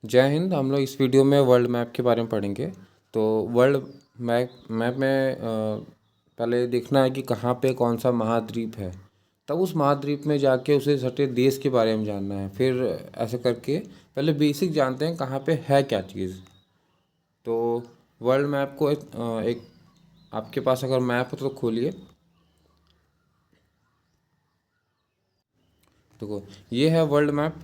जय हिंद। हम लोग इस वीडियो में वर्ल्ड मैप के बारे में पढ़ेंगे। तो वर्ल्ड मैप में पहले देखना है कि कहाँ पे कौन सा महाद्वीप है, तब उस महाद्वीप में जाके उसे सटे देश के बारे में जानना है। फिर ऐसे करके पहले बेसिक जानते हैं कहाँ पे है क्या चीज़। तो वर्ल्ड मैप को एक आपके पास अगर मैप हो तो खोलिए। देखो, ये है वर्ल्ड मैप।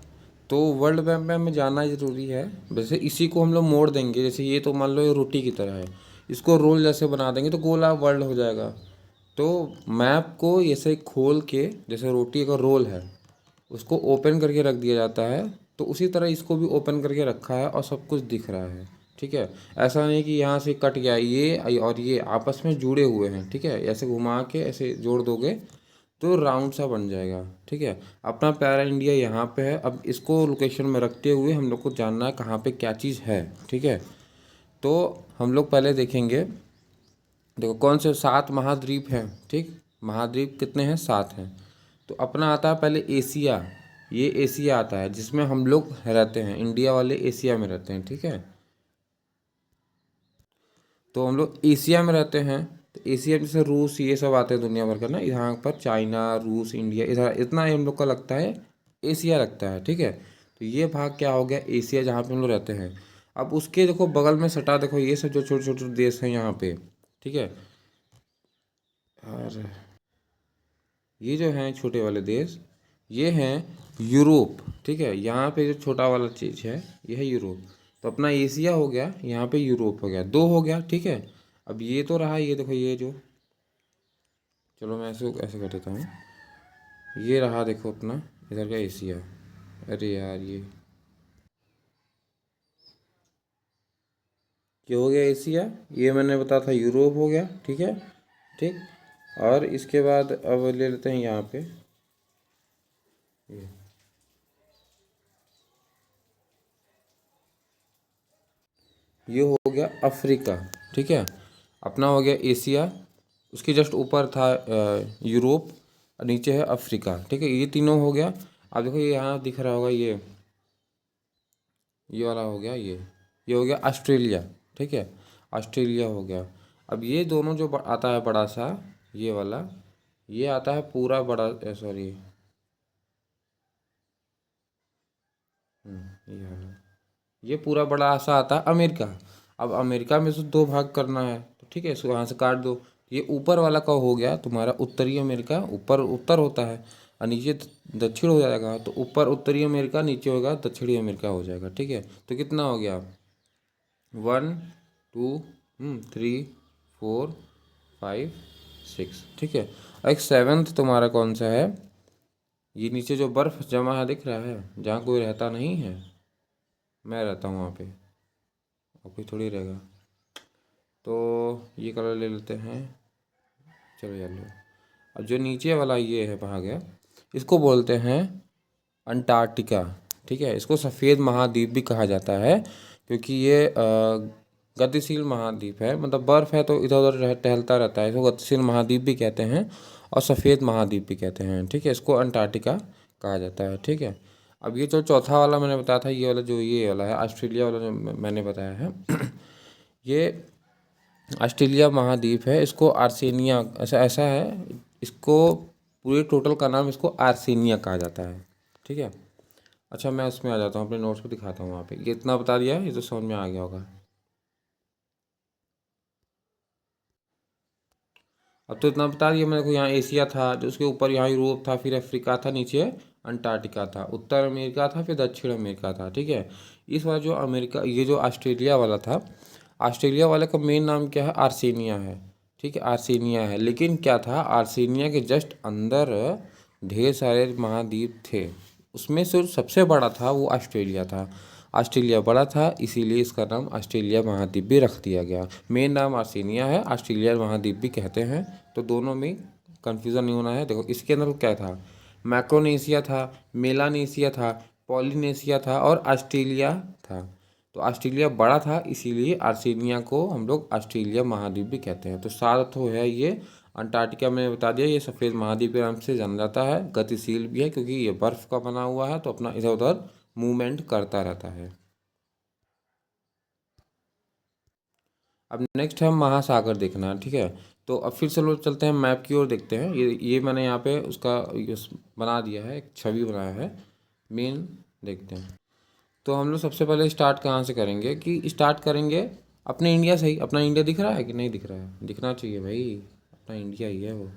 तो वर्ल्ड मैप में हमें जानना ज़रूरी है। वैसे इसी को हम लोग मोड़ देंगे, जैसे ये तो मान लो ये रोटी की तरह है, इसको रोल जैसे बना देंगे तो गोला वर्ल्ड हो जाएगा। तो मैप को ऐसे खोल के, जैसे रोटी का रोल है उसको ओपन करके रख दिया जाता है, तो उसी तरह इसको भी ओपन करके रखा है और सब कुछ दिख रहा है। ठीक है, ऐसा नहीं कि यहाँ से कट गया ये और ये आपस में जुड़े हुए हैं। ठीक है, ऐसे घुमा के ऐसे जोड़ दोगे तो राउंड सा बन जाएगा। ठीक है, अपना प्यारा इंडिया यहाँ पे है। अब इसको लोकेशन में रखते हुए हम लोग को जानना है कहाँ पे क्या चीज़ है। ठीक है, तो हम लोग पहले देखेंगे। देखो कौन से 7 महाद्वीप हैं। ठीक, महाद्वीप कितने हैं? 7 हैं। तो अपना आता है पहले एशिया। ये एशिया आता है जिसमें हम लोग रहते हैं, इंडिया वाले एशिया में रहते हैं। ठीक है, तो हम लोग एशिया में रहते हैं। तो एशिया में जैसे रूस ये सब आते हैं दुनिया भर का ना, यहाँ पर चाइना, रूस, इंडिया, इधर इतना ही हम लोग का लगता है एशिया लगता है। ठीक है, तो ये भाग क्या हो गया? एशिया, जहाँ पे हम लोग रहते हैं। अब उसके देखो बगल में सटा, देखो ये सब जो छोटे छोटे देश हैं यहाँ पे। ठीक है, और ये जो हैं छोटे वाले देश, ये हैं यूरोप। ठीक है, यहाँ पे जो छोटा वाला चीज़ है ये है यूरोप। तो अपना एशिया हो गया, यहाँ पे यूरोप हो गया, दो हो गया। ठीक है, अब ये तो रहा, ये देखो ये जो, चलो मैं ऐसे ऐसे कर देता हूँ। ये रहा देखो अपना इधर का एशिया। अरे यार, ये हो गया एशिया, ये मैंने बताया था यूरोप हो गया। ठीक है, ठीक। और इसके बाद अब ले लेते हैं यहाँ पे ये ये हो गया अफ्रीका। ठीक है, अपना हो गया एशिया, उसके जस्ट ऊपर था यूरोप, और नीचे है अफ्रीका। ठीक है, ये तीनों हो गया। अब देखो ये यहाँ दिख रहा होगा, ये वाला हो गया, ये हो गया ऑस्ट्रेलिया। ठीक है, ऑस्ट्रेलिया हो गया। अब ये दोनों जो आता है बड़ा सा, ये वाला, ये आता है पूरा बड़ा, सॉरी, ये वाला, ये पूरा बड़ा सा आता है अमेरिका। अब अमेरिका में से दो भाग करना है, तो ठीक है इसको यहाँ से काट दो। ये ऊपर वाला का हो गया तुम्हारा उत्तरी अमेरिका, ऊपर उत्तर होता है, और नीचे दक्षिण हो जाएगा। तो ऊपर उत्तरी अमेरिका, नीचे होगा दक्षिणी अमेरिका हो जाएगा। ठीक है, तो कितना हो गया? 1 2 3 4 5 6। ठीक है, और एक सेवेंथ तुम्हारा कौन सा है? ये नीचे जो बर्फ़ जमा है दिख रहा है, जहाँ कोई रहता नहीं है, मैं रहता हूँ वहाँ पे, और कोई थोड़ी रहेगा। तो ये कलर ले लेते हैं, चलो येलो। अब जो नीचे वाला ये है भाग है, इसको बोलते हैं अंटार्कटिका। ठीक है, इसको सफ़ेद महाद्वीप भी कहा जाता है, क्योंकि ये गतिशील महाद्वीप है। मतलब बर्फ़ है तो इधर उधर टहलता रहता है, इसको गतिशील महाद्वीप भी कहते हैं और सफ़ेद महाद्वीप भी कहते हैं। ठीक है, इसको अंटार्कटिका कहा जाता है। ठीक है, अब ये जो चौथा वाला मैंने बताया था, ये वाला जो ये वाला है ऑस्ट्रेलिया वाला जो मैंने बताया है ये ऑस्ट्रेलिया महाद्वीप है। इसको आर्सेनिया, ऐसा ऐसा है, इसको पूरे टोटल का नाम इसको आर्सेनिया कहा जाता है। ठीक है, अच्छा मैं उसमें आ जाता हूँ, अपने नोट्स को दिखाता हूँ। वहाँ पे ये इतना बता दिया है, ये तो समझ में आ गया होगा। अब तो इतना बता दिया मैंने को, यहाँ एशिया था, जो उसके ऊपर यहाँ यूरोप था, फिर अफ्रीका था, नीचे अंटार्कटिका था, उत्तर अमेरिका था, फिर दक्षिण अमेरिका था। ठीक है, इस बार जो अमेरिका, ये जो ऑस्ट्रेलिया वाला था, ऑस्ट्रेलिया वाले का मेन नाम क्या है? आर्सेनिया है। ठीक है, आर्सेनिया है, लेकिन क्या था, आर्सेनिया के जस्ट अंदर ढेर सारे महाद्वीप थे, उसमें से जो सबसे बड़ा था वो ऑस्ट्रेलिया था। ऑस्ट्रेलिया बड़ा था, इसीलिए इसका नाम ऑस्ट्रेलिया महाद्वीप भी रख दिया गया। मेन नाम आर्सेनिया है, ऑस्ट्रेलिया महाद्वीप भी कहते हैं। तो दोनों में कन्फ्यूज़न नहीं होना है। देखो इसके अंदर क्या था, मैक्रोनेशिया था, मेलानेशिया था, पॉलिनेशिया था और ऑस्ट्रेलिया था। तो ऑस्ट्रेलिया बड़ा था, इसीलिए आर्सेनिया को हम लोग ऑस्ट्रेलिया महाद्वीप भी कहते हैं। तो सात तो है ये। अंटार्कटिका मैंने बता दिया, ये सफ़ेद महाद्वीप के नाम से जाना जाता है। गतिशील भी है क्योंकि ये बर्फ़ का बना हुआ है, तो अपना इधर उधर मूवमेंट करता रहता है। अब नेक्स्ट है महासागर देखना, ठीक है। तो अब फिर से लोग चलते हैं मैप की ओर, देखते हैं। ये मैंने यहाँ पे उसका बना दिया है, एक छवि बनाया है मेन, देखते हैं। तो हम लोग सबसे पहले स्टार्ट कहाँ से करेंगे, कि स्टार्ट करेंगे अपने इंडिया से ही। अपना इंडिया दिख रहा है कि नहीं दिख रहा है? दिखना चाहिए भाई, अपना इंडिया ही है वो।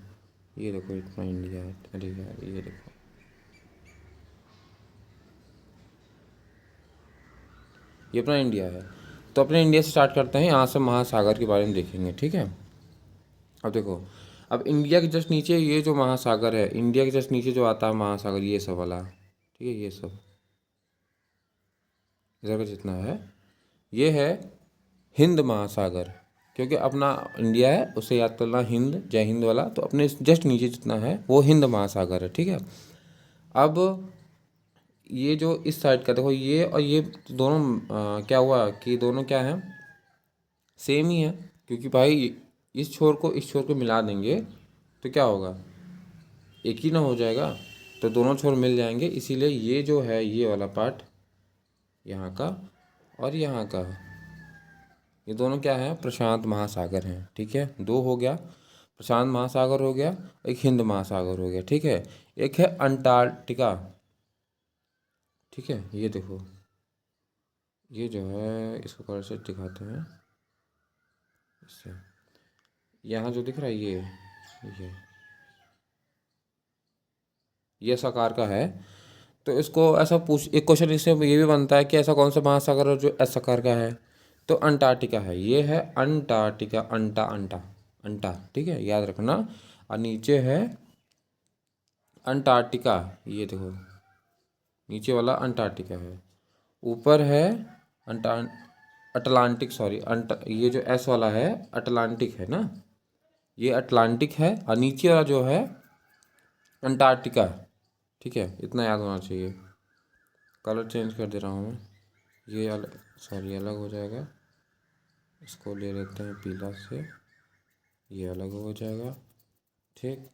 ये देखो इतना इंडिया है, अरे यार ये देखो, ये अपना इंडिया है। तो अपने इंडिया से स्टार्ट करते हैं, यहाँ से महासागर के बारे में देखेंगे, ठीक है। अब देखो, अब इंडिया के जस्ट नीचे ये जो महासागर है, इंडिया के जस्ट नीचे जो आता है महासागर, ये सब वाला, ठीक है, ये सब इधर का जितना है, ये है हिंद महासागर। क्योंकि अपना इंडिया है, उसे याद करना हिंद, जय हिंद वाला। तो अपने जस्ट नीचे जितना है वो हिंद महासागर है, ठीक है। अब ये जो इस साइड का देखो, ये और ये दोनों क्या हुआ कि दोनों क्या हैं, सेम ही है। क्योंकि भाई इस छोर को इस छोर को मिला देंगे तो क्या होगा, एक ही ना हो जाएगा। तो दोनों छोर मिल जाएंगे, इसीलिए ये जो है ये वाला पार्ट यहाँ का और यहाँ का, ये दोनों क्या है, प्रशांत महासागर हैं, ठीक है। दो हो गया, प्रशांत महासागर हो गया, एक हिंद महासागर हो गया, ठीक है। एक है अंटार्कटिका, ठीक है। ये देखो, ये जो है इसको कलर से दिखाते हैं इससे, यहाँ जो दिख रहा है ये इस आकार का है। तो इसको ऐसा पूछ, एक क्वेश्चन इससे ये भी बनता है कि ऐसा कौन सा महासागर है जो इस आकार का है? तो अंटार्कटिका है, ये है अंटार्कटिका, अंटा अंटा अंटा, ठीक है, याद रखना। और नीचे है अंटार्कटिका, ये देखो नीचे वाला अंटार्कटिका है। ऊपर है अंटा अटलांटिक, सॉरी ये जो एस वाला है अटलांटिक है ना, ये अटलांटिक है। और नीचे वाला जो है अंटार्कटिका, ठीक है, इतना याद होना चाहिए। कलर चेंज कर दे रहा हूँ मैं, ये अलग, सॉरी अलग हो जाएगा, इसको ले लेते हैं पीला से, ये अलग हो जाएगा, ठीक।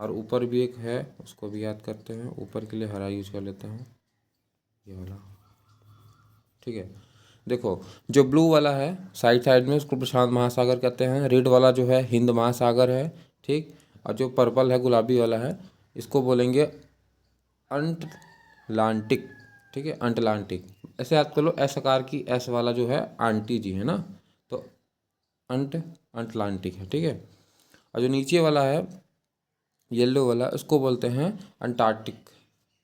और ऊपर भी एक है, उसको भी याद करते हैं। ऊपर के लिए हरा यूज कर लेते हैं, ये वाला, ठीक है। देखो, जो ब्लू वाला है साइड साइड में, उसको प्रशांत महासागर कहते हैं। रेड वाला जो है हिंद महासागर है, ठीक। और जो पर्पल है, गुलाबी वाला है, इसको बोलेंगे अंटलांटिक, ठीक है, अंटलांटिक। ऐसे याद कर लो, एस आकार की एस वाला जो है आंटी जी है ना, तो अंटलांटिक है, ठीक है। और जो नीचे वाला है येलो वाला, उसको बोलते हैं अंटार्कटिक,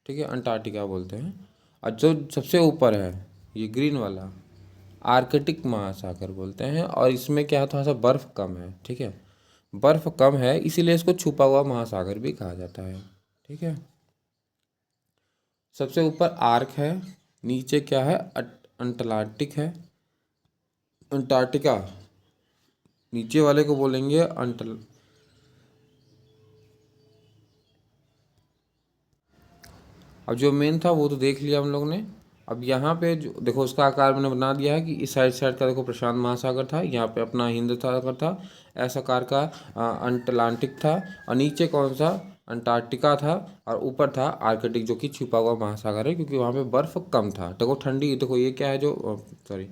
ठीक है, अंटार्कटिका बोलते हैं। और जो सबसे ऊपर है ये ग्रीन वाला, आर्कटिक महासागर बोलते हैं। और इसमें क्या है, थोड़ा सा बर्फ़ कम है, ठीक है, बर्फ़ कम है, इसीलिए इसको छुपा हुआ महासागर भी कहा जाता है, ठीक है। सबसे ऊपर आर्क है, नीचे क्या है, अंटार्कटिक है, अंटार्कटिका। नीचे वाले को बोलेंगे अंटल। अब जो मेन था वो तो देख लिया हम लोग ने। अब यहाँ पे जो देखो, उसका आकार मैंने बना दिया है कि इस साइड साइड का देखो प्रशांत महासागर था, यहाँ पे अपना हिंद सागर था, ऐसा आकार का अटलांटिक था। और नीचे कौन सा, अंटार्कटिका था। और ऊपर था आर्कटिक, जो कि छुपा हुआ महासागर है, क्योंकि वहाँ पे बर्फ़ कम था। देखो ठंडी, देखो ये क्या है जो, सॉरी,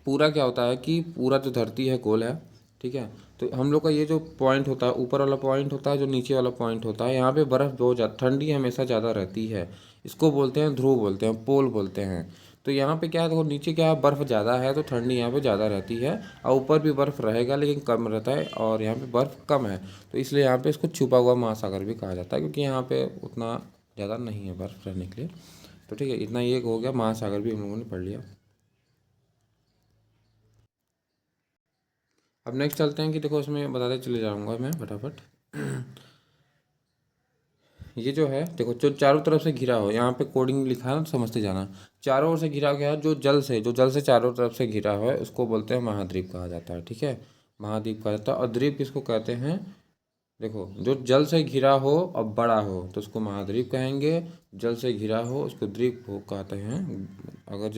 पूरा क्या होता है कि पूरा जो धरती है गोल है, ठीक है। तो हम लोग का ये जो पॉइंट होता है, ऊपर वाला पॉइंट होता है, जो नीचे वाला पॉइंट होता है, यहाँ पे बर्फ़ बहुत ज़्यादा, ठंडी हमेशा ज़्यादा रहती है। इसको बोलते हैं ध्रुव, बोलते हैं पोल बोलते हैं। तो यहाँ पे क्या है, देखो नीचे क्या है, बर्फ़ ज़्यादा है तो ठंडी यहाँ पे ज़्यादा रहती है। और ऊपर भी बर्फ़ रहेगा लेकिन कम रहता है, और यहाँ पे बर्फ़ कम है। तो इसलिए यहाँ पे इसको छुपा हुआ महासागर भी कहा जाता है, क्योंकि यहाँ पे उतना ज़्यादा नहीं है बर्फ़ रहने के लिए। तो ठीक है, इतना ये हो गया, महासागर भी हम लोगों ने पढ़ लिया। अब नेक्स्ट चलते हैं कि देखो, इसमें बताते चले जाऊँगा मैं फटाफट। ये जो है देखो, जो चारों तरफ से घिरा हो, यहाँ पे कोडिंग लिखा है ना, तो समझते जाना। चारों ओर से घिरा गया है, जो जल से चारों तरफ से घिरा हुआ है, उसको बोलते हैं महाद्वीप कहा जाता है, ठीक है। महाद्वीप कहा जाता है। और द्वीप किसको कहते हैं, देखो, जो जल से घिरा हो और बड़ा हो तो उसको महाद्वीप कहेंगे। जल से घिरा हो उसको द्वीप हो कहते हैं। अगर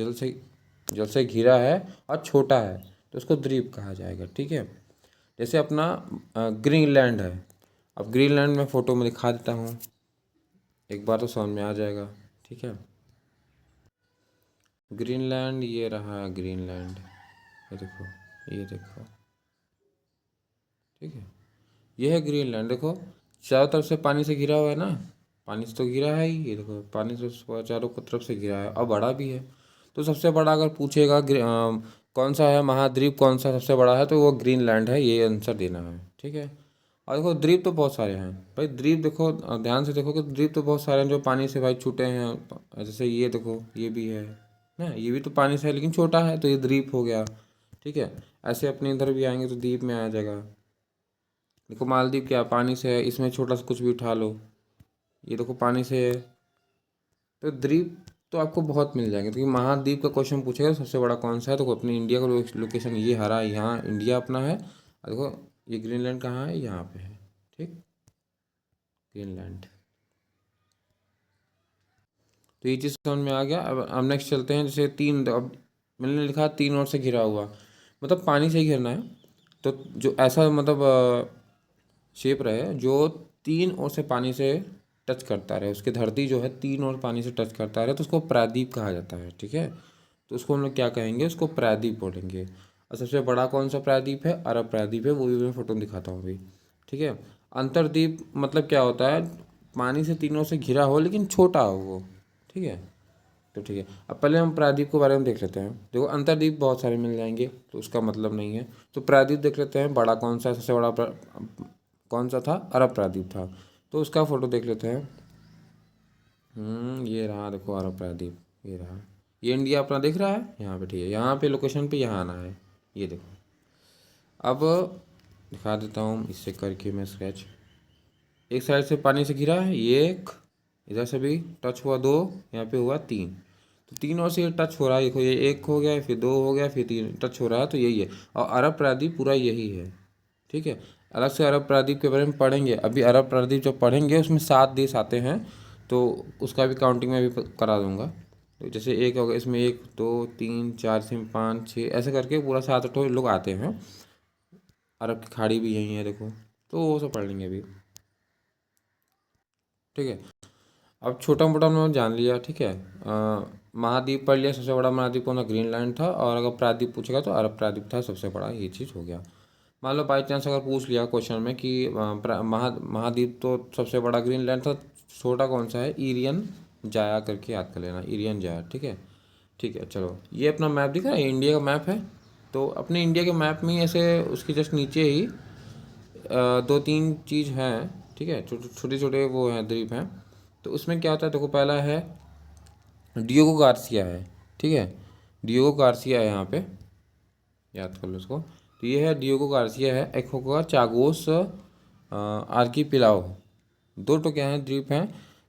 जल से घिरा है और छोटा है तो उसको द्वीप कहा जाएगा, ठीक है। जैसे अपना ग्रीनलैंड है। अब ग्रीनलैंड में फ़ोटो में दिखा देता हूँ, एक बार तो समझ में आ जाएगा, ठीक है। ग्रीनलैंड ये रहा ग्रीनलैंड, ये देखो, ठीक है। ये है ग्रीनलैंड। देखो चारों तरफ से पानी से घिरा हुआ है ना, पानी से तो घिरा है ही। ये देखो पानी से चारों तरफ से घिरा है और बड़ा भी है। तो सबसे बड़ा अगर पूछेगा कौन सा है महाद्वीप, कौन सा सबसे बड़ा है, तो वो ग्रीनलैंड है, ये आंसर देना है, ठीक है। और देखो द्वीप तो बहुत सारे हैं भाई, द्वीप देखो ध्यान से देखो कि द्वीप तो बहुत सारे हैं जो पानी से भाई छूटे हैं। जैसे ये देखो ये भी है ना, ये भी तो पानी से है लेकिन छोटा है, तो ये द्वीप हो गया, ठीक है। ऐसे अपने इधर भी आएंगे तो द्वीप में आ जाएगा। देखो मालदीव क्या पानी से है, इसमें छोटा सा कुछ भी उठा लो, ये देखो पानी से है। तो द्वीप तो आपको बहुत मिल जाएंगे, क्योंकि महाद्वीप का क्वेश्चन पूछेगा सबसे बड़ा कौन सा है, तो अपने इंडिया का लोकेशन ये हरा यहाँ इंडिया अपना है, और देखो ये ग्रीनलैंड कहाँ है, यहाँ पे है, ठीक, ग्रीनलैंड। तो ये चीज़ समझ में आ गया। अब नेक्स्ट चलते हैं। जैसे तीन, अब मैंने लिखा तीन ओर से घिरा हुआ, मतलब पानी से ही घिरना है। तो जो ऐसा मतलब शेप रहे जो तीन ओर से पानी से टच करता रहे, उसकी धरती जो है तीन ओर पानी से टच करता रहे, तो उसको प्रायद्वीप कहा जाता है, ठीक है। तो उसको हम लोग क्या कहेंगे, उसको प्रायद्वीप बोलेंगे। और सबसे बड़ा कौन सा प्रायद्वीप है, अरब प्रायद्वीप है, वो भी मैं फोटो दिखाता हूँ अभी, ठीक है। अंतर्द्वीप मतलब क्या होता है, पानी से तीनों से घिरा हो लेकिन छोटा हो वो, ठीक है। तो ठीक है, अब पहले हम प्रायद्वीप के बारे में देख लेते हैं। देखो अंतर्द्वीप बहुत सारे मिल जाएंगे तो उसका मतलब नहीं है, तो प्रायद्वीप देख लेते हैं। बड़ा कौन सा है, सबसे बड़ा कौन सा था, अरब प्रायद्वीप था। तो उसका फ़ोटो देख लेते हैं। ये रहा, देखो अरब प्रायद्वीप, ये रहा। ये इंडिया अपना दिख रहा है यहाँ पे, ठीक है। यहाँ पे लोकेशन पे यहाँ आना है, ये देखो। अब दिखा देता हूँ इससे करके मैं स्केच। एक साइड से पानी से घिरा है, ये एक, इधर से भी टच हुआ दो, यहाँ पे हुआ तीन, तो तीन और से ये टच हो रहा है। देखो ये एक हो गया, फिर दो हो गया, फिर तीन टच हो रहा है, तो यही है। और अरब प्रायद्वीप पूरा यही है, ठीक है। अलग से अरब प्रायद्वीप के बारे में पढ़ेंगे, अभी अरब प्रायद्वीप जब पढ़ेंगे उसमें 7 देश आते हैं, तो उसका भी काउंटिंग मैं भी करा दूंगा। तो जैसे एक होगा, इसमें एक दो तीन चार से 5 6 ऐसे करके पूरा 7 8 लोग आते हैं। अरब की खाड़ी भी यही है देखो, तो वो सब पढ़ लेंगे अभी, ठीक है। अब छोटा मोटा हमने जान लिया, ठीक है। महाद्वीप पढ़ लिया, सबसे बड़ा महाद्वीप कौन सा, ग्रीनलैंड था। और अगर प्रायद्वीप पूछेगा तो अरब प्रायद्वीप था सबसे बड़ा, ये चीज़ हो गया। मान लो बाई चांस अगर पूछ लिया क्वेश्चन में कि महाद्वीप तो सबसे बड़ा ग्रीनलैंड था, छोटा कौन सा है, इरियन जाया करके याद कर लेना, इरियन जाया, ठीक है। ठीक है चलो, ये अपना मैप दिख रहा है, ये इंडिया का मैप है। तो अपने इंडिया के मैप में ही ऐसे उसके जस्ट नीचे ही दो तीन चीज़ हैं, ठीक है, छोटे छोटे वो हैं, द्वीप हैं। तो उसमें क्या होता है, देखो पहला है डियोगो गार्सिया है, ठीक है। डियोगो गार्सिया है यहाँ पे, याद कर लो उसको। तो ये है डियोगो गार्सिया है, एक होगा चागोस आर्कीपिलाओ, दो तो क्या हैं, द्वीप हैं।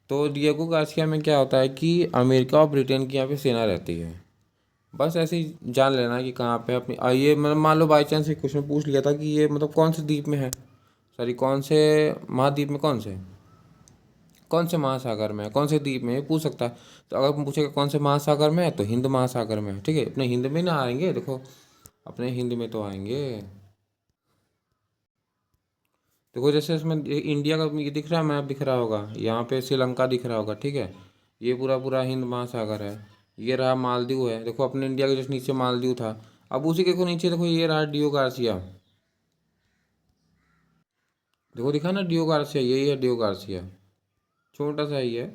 तो डियोगो गार्सिया में क्या होता है कि अमेरिका और ब्रिटेन की यहाँ पे सेना रहती है। बस ऐसे ही जान लेना कि कहाँ पे अपनी ये मतलब मान लो बाई चांस एक क्वेश्चन पूछ लिया था कि ये मतलब कौन से द्वीप में है, सॉरी कौन से महाद्वीप में, कौन से महासागर में है, कौन से द्वीप में, ये पूछ सकता है। तो अगर पूछेगा कौन से महासागर में है, तो हिंद महासागर में है, ठीक है। अपने हिंद में ना आएंगे, देखो अपने हिंद में तो आएंगे। देखो जैसे इसमें इंडिया का ये दिख रहा है, मैप दिख रहा होगा, यहाँ पे श्रीलंका दिख रहा होगा, ठीक है। ये पूरा पूरा हिंद महासागर है। ये रहा मालदीव है, देखो अपने इंडिया के जस्ट नीचे मालदीव था। अब उसी के नीचे देखो ये रहा डियो गार्सिया, देखो दिखा ना डियो गार्सिया, यही है डियो गार्सिया, छोटा सा ही है।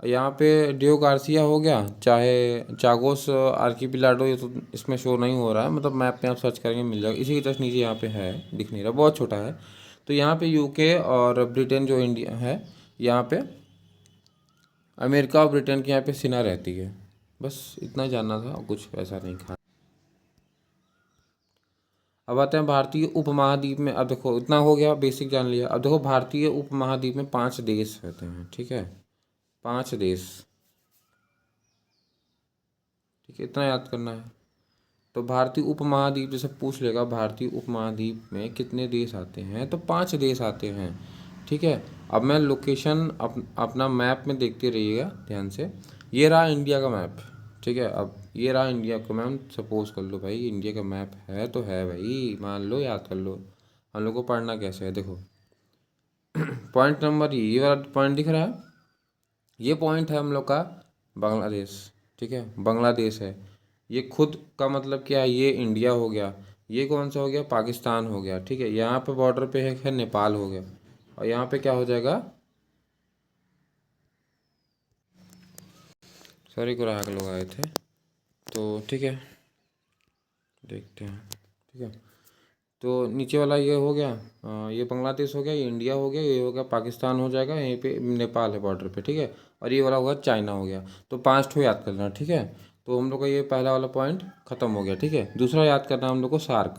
यहाँ पे डियो गार्सिया हो गया, चाहे चागोस आर्कीपिलाडो, ये तो इसमें शो नहीं हो रहा है, मतलब मैप पे आप सर्च करेंगे मिल जाएगा। इसी के जस्ट नीचे यहाँ पे है, दिख नहीं रहा, बहुत छोटा है। तो यहाँ पे यूके और ब्रिटेन जो इंडिया है, यहाँ पे अमेरिका और ब्रिटेन की यहाँ पे सेना रहती है। बस इतना जानना था, और कुछ ऐसा नहीं था। अब आते हैं भारतीय उपमहाद्वीप में। अब देखो इतना हो गया, बेसिक जान लिया। अब देखो भारतीय उपमहाद्वीप में 5 देश रहते हैं, ठीक है, 5 देश, ठीक है, इतना याद करना है। तो भारतीय उपमहाद्वीप जैसे पूछ लेगा भारतीय उपमहाद्वीप में कितने देश आते हैं, तो 5 देश आते हैं, ठीक है। अब मैं लोकेशन अपना मैप में देखते रहिएगा ध्यान से। ये रहा इंडिया का मैप, ठीक है। अब ये रहा इंडिया का मैप, सपोज कर लो भाई इंडिया का मैप है तो है भाई, मान लो, याद कर लो। हम लोग को पढ़ना कैसे है, देखो पॉइंट नंबर, ये वाला पॉइंट दिख रहा है, ये पॉइंट है हम लोग का बांग्लादेश, ठीक है, बांग्लादेश है। ये खुद का मतलब क्या है, ये इंडिया हो गया, ये कौन सा हो गया, पाकिस्तान हो गया, ठीक है। यहाँ पे बॉर्डर पे है खैर नेपाल हो गया, और यहाँ पे क्या हो जाएगा, सॉरी ग्राहक लोग आए थे, तो ठीक है देखते हैं, ठीक है। तो नीचे वाला ये हो गया, ये बांग्लादेश हो गया, ये इंडिया हो गया, ये हो गया पाकिस्तान हो जाएगा, यहीं पे नेपाल है बॉर्डर पे, ठीक है। और ये वाला होगा चाइना हो गया। तो 5 ठो याद करना, ठीक है। तो हम लोग का ये पहला वाला पॉइंट खत्म हो गया, ठीक है। दूसरा याद करना हम लोग को सार्क।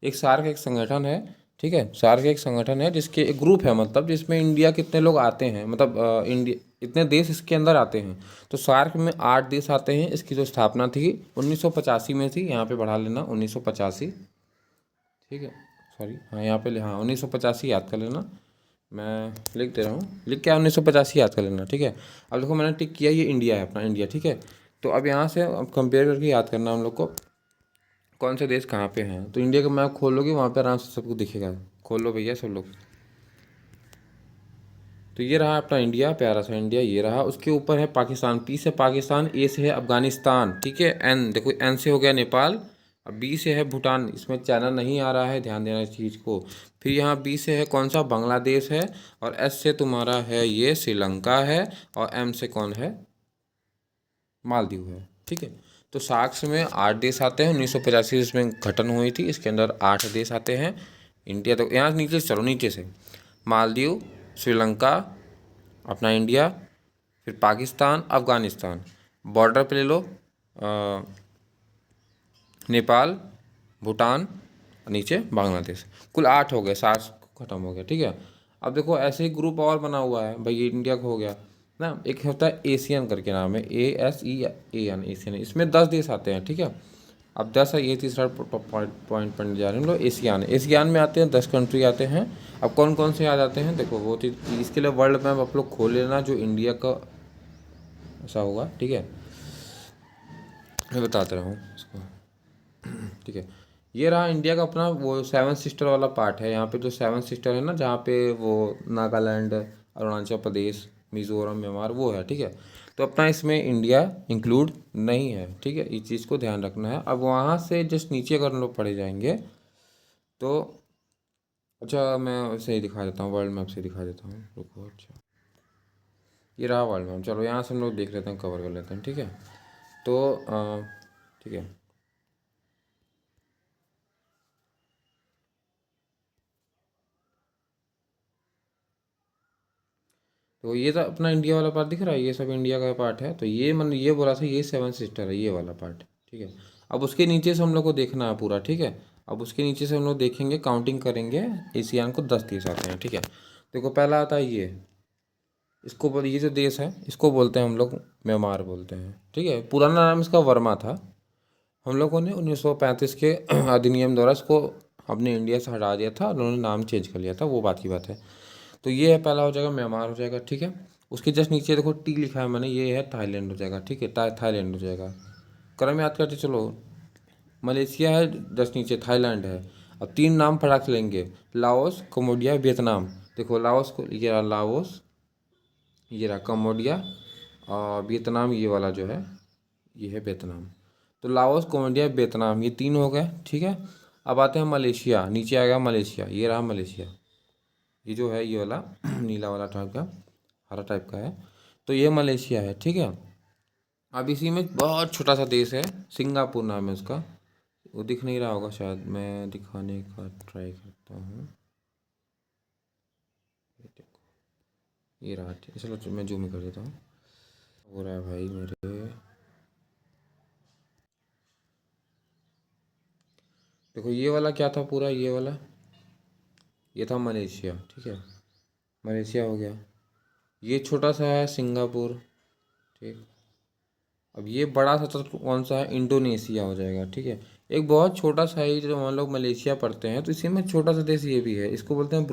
सार्क एक संगठन है, ठीक है। सार्क एक संगठन है जिसके एक ग्रुप है, मतलब जिसमें इंडिया कितने लोग आते हैं, मतलब इंडिया इतने देश इसके अंदर आते हैं। तो सार्क में 8 देश आते हैं। इसकी जो स्थापना थी 1985 में थी, यहाँ पे बढ़ा लेना 1985, ठीक है। सॉरी हाँ यहाँ पे हाँ 1985 याद कर लेना, मैं लिख दे रहा हूँ, लिख के 1985 याद कर लेना, ठीक है। अब देखो मैंने टिक किया, ये इंडिया है अपना, इंडिया, ठीक है। तो अब यहाँ से अब कंपेयर करके याद करना हम लोग को कौन से देश कहाँ पे हैं। तो इंडिया का मैप खोल लोगे, वहाँ पे आराम से सबको दिखेगा। खोल लो भैया सब लोग। तो ये रहा अपना इंडिया, प्यारा सा इंडिया, ये रहा। उसके ऊपर है पाकिस्तान, पी से पाकिस्तान, ए से है अफगानिस्तान, ठीक है। एन देखो, एन से हो गया नेपाल, अब बी से है भूटान, इसमें चाइना नहीं आ रहा है, ध्यान देना इस चीज़ को। फिर यहाँ बी से है कौन सा, बांग्लादेश है। और एस से तुम्हारा है ये श्रीलंका है। और एम से कौन है, मालदीव है, ठीक है। तो सार्क में 8 देश आते हैं। 1985 इसमें गठन हुई थी, इसके अंदर 8 देश आते हैं। इंडिया तो यहाँ नीचे से चलो, नीचे से मालदीव, श्रीलंका, अपना इंडिया, फिर पाकिस्तान, अफ़गानिस्तान, बॉर्डर पे ले लो नेपाल, भूटान, और नीचे बांग्लादेश। कुल 8 हो गए, 7 खत्म हो गया, ठीक है। अब देखो ऐसे ही ग्रुप और बना हुआ है भाई, ये इंडिया का हो गया ना। एक होता है एशियन करके नाम है, ASEAN, एशियन, इसमें 10 देश आते हैं, ठीक है। अब 10 है, ये तीसरा पॉइंट पढ़ने जा रहे हैं हम लोग। एशियान, एशियान में आते हैं 10 कंट्री आते हैं। अब कौन कौन से याद आते हैं देखो, वो इसके लिए वर्ल्ड मैप आप लोग खोल लेना, जो इंडिया का ऐसा होगा, ठीक है। मैं बताते रहा हूँ इसको, ठीक है। ये रहा इंडिया का अपना वो 7 सिस्टर वाला पार्ट है। यहाँ पे जो 7 सिस्टर है ना, जहाँ पे वो नागालैंड, अरुणाचल प्रदेश, मिजोरम, म्यांमार वो है, ठीक है। तो अपना इसमें इंडिया इंक्लूड नहीं है, ठीक है। इस चीज़ को ध्यान रखना है। अब वहाँ से जस्ट नीचे अगर हम लोग पढ़े जाएंगे तो, अच्छा मैं सही दिखा देता हूँ, वर्ल्ड मैप से दिखा देता हूँ, रुको। अच्छा ये रहा वर्ल्ड मैप, चलो यहाँ से हम लोग देख लेते हैं, कवर कर लेते हैं, ठीक है। तो ठीक है, तो ये तो अपना इंडिया वाला पार्ट दिख रहा है, ये सब इंडिया का पार्ट है। तो ये मन ये बोला था, ये 7 सिस्टर है, ये वाला पार्ट, ठीक है। अब उसके नीचे से हम लोग को देखना है पूरा, ठीक है। अब उसके नीचे से हम लोग देखेंगे, काउंटिंग करेंगे, एशियान को 10 देश आते हैं, ठीक है। देखो पहला आता है ये, इसको ये जो देश है इसको बोलते हैं हम लोग म्यांमार बोलते हैं, ठीक है। पुराना नाम इसका वर्मा था। हम लोगों ने 1935 के अधिनियम द्वारा इसको अपने इंडिया से हटा दिया था, उन्होंने नाम चेंज कर लिया था, वो बात की बात है। तो ये है पहला हो जाएगा, म्यांमार हो जाएगा, ठीक है। उसके जस्ट नीचे देखो टी लिखा है मैंने, ये है थाईलैंड हो जाएगा, ठीक है। थाईलैंड हो जाएगा, क्रम याद करते चलो। मलेशिया है, जस्ट नीचे थाईलैंड है। अब 3 नाम फटाक से लेंगे, लाओस, कम्बोडिया, वियतनाम। देखो लाओस को, ये रहा लाओस, ये रहा कम्बोडिया, और वियतनाम ये वाला जो है, ये है वियतनाम। तो लाओस, कम्बोडिया, वियतनाम, ये 3 हो गए, ठीक है। अब आते हैं मलेशिया, नीचे आ गया मलेशिया, ये रहा मलेशिया, ये जो है ये वाला नीला वाला टाइप का, हरा टाइप का है। तो ये मलेशिया है, ठीक है। अब इसी में बहुत छोटा सा देश है, सिंगापुर नाम है उसका। वो दिख नहीं रहा होगा शायद, मैं दिखाने का ट्राई करता हूँ। ये देखो, ये रहा, चलो मैं जूम कर देता हूँ, हो रहा है भाई मेरे। देखो ये वाला क्या था पूरा, ये वाला ये था मलेशिया, ठीक है। मलेशिया हो गया। ये छोटा सा है सिंगापुर, ठीक। अब ये बड़ा सा तो कौन सा है, इंडोनेशिया हो जाएगा, ठीक है। एक बहुत छोटा सा ही, जो हम लोग मलेशिया पढ़ते हैं, तो इसी में छोटा सा देश ये भी है, इसको बोलते हैं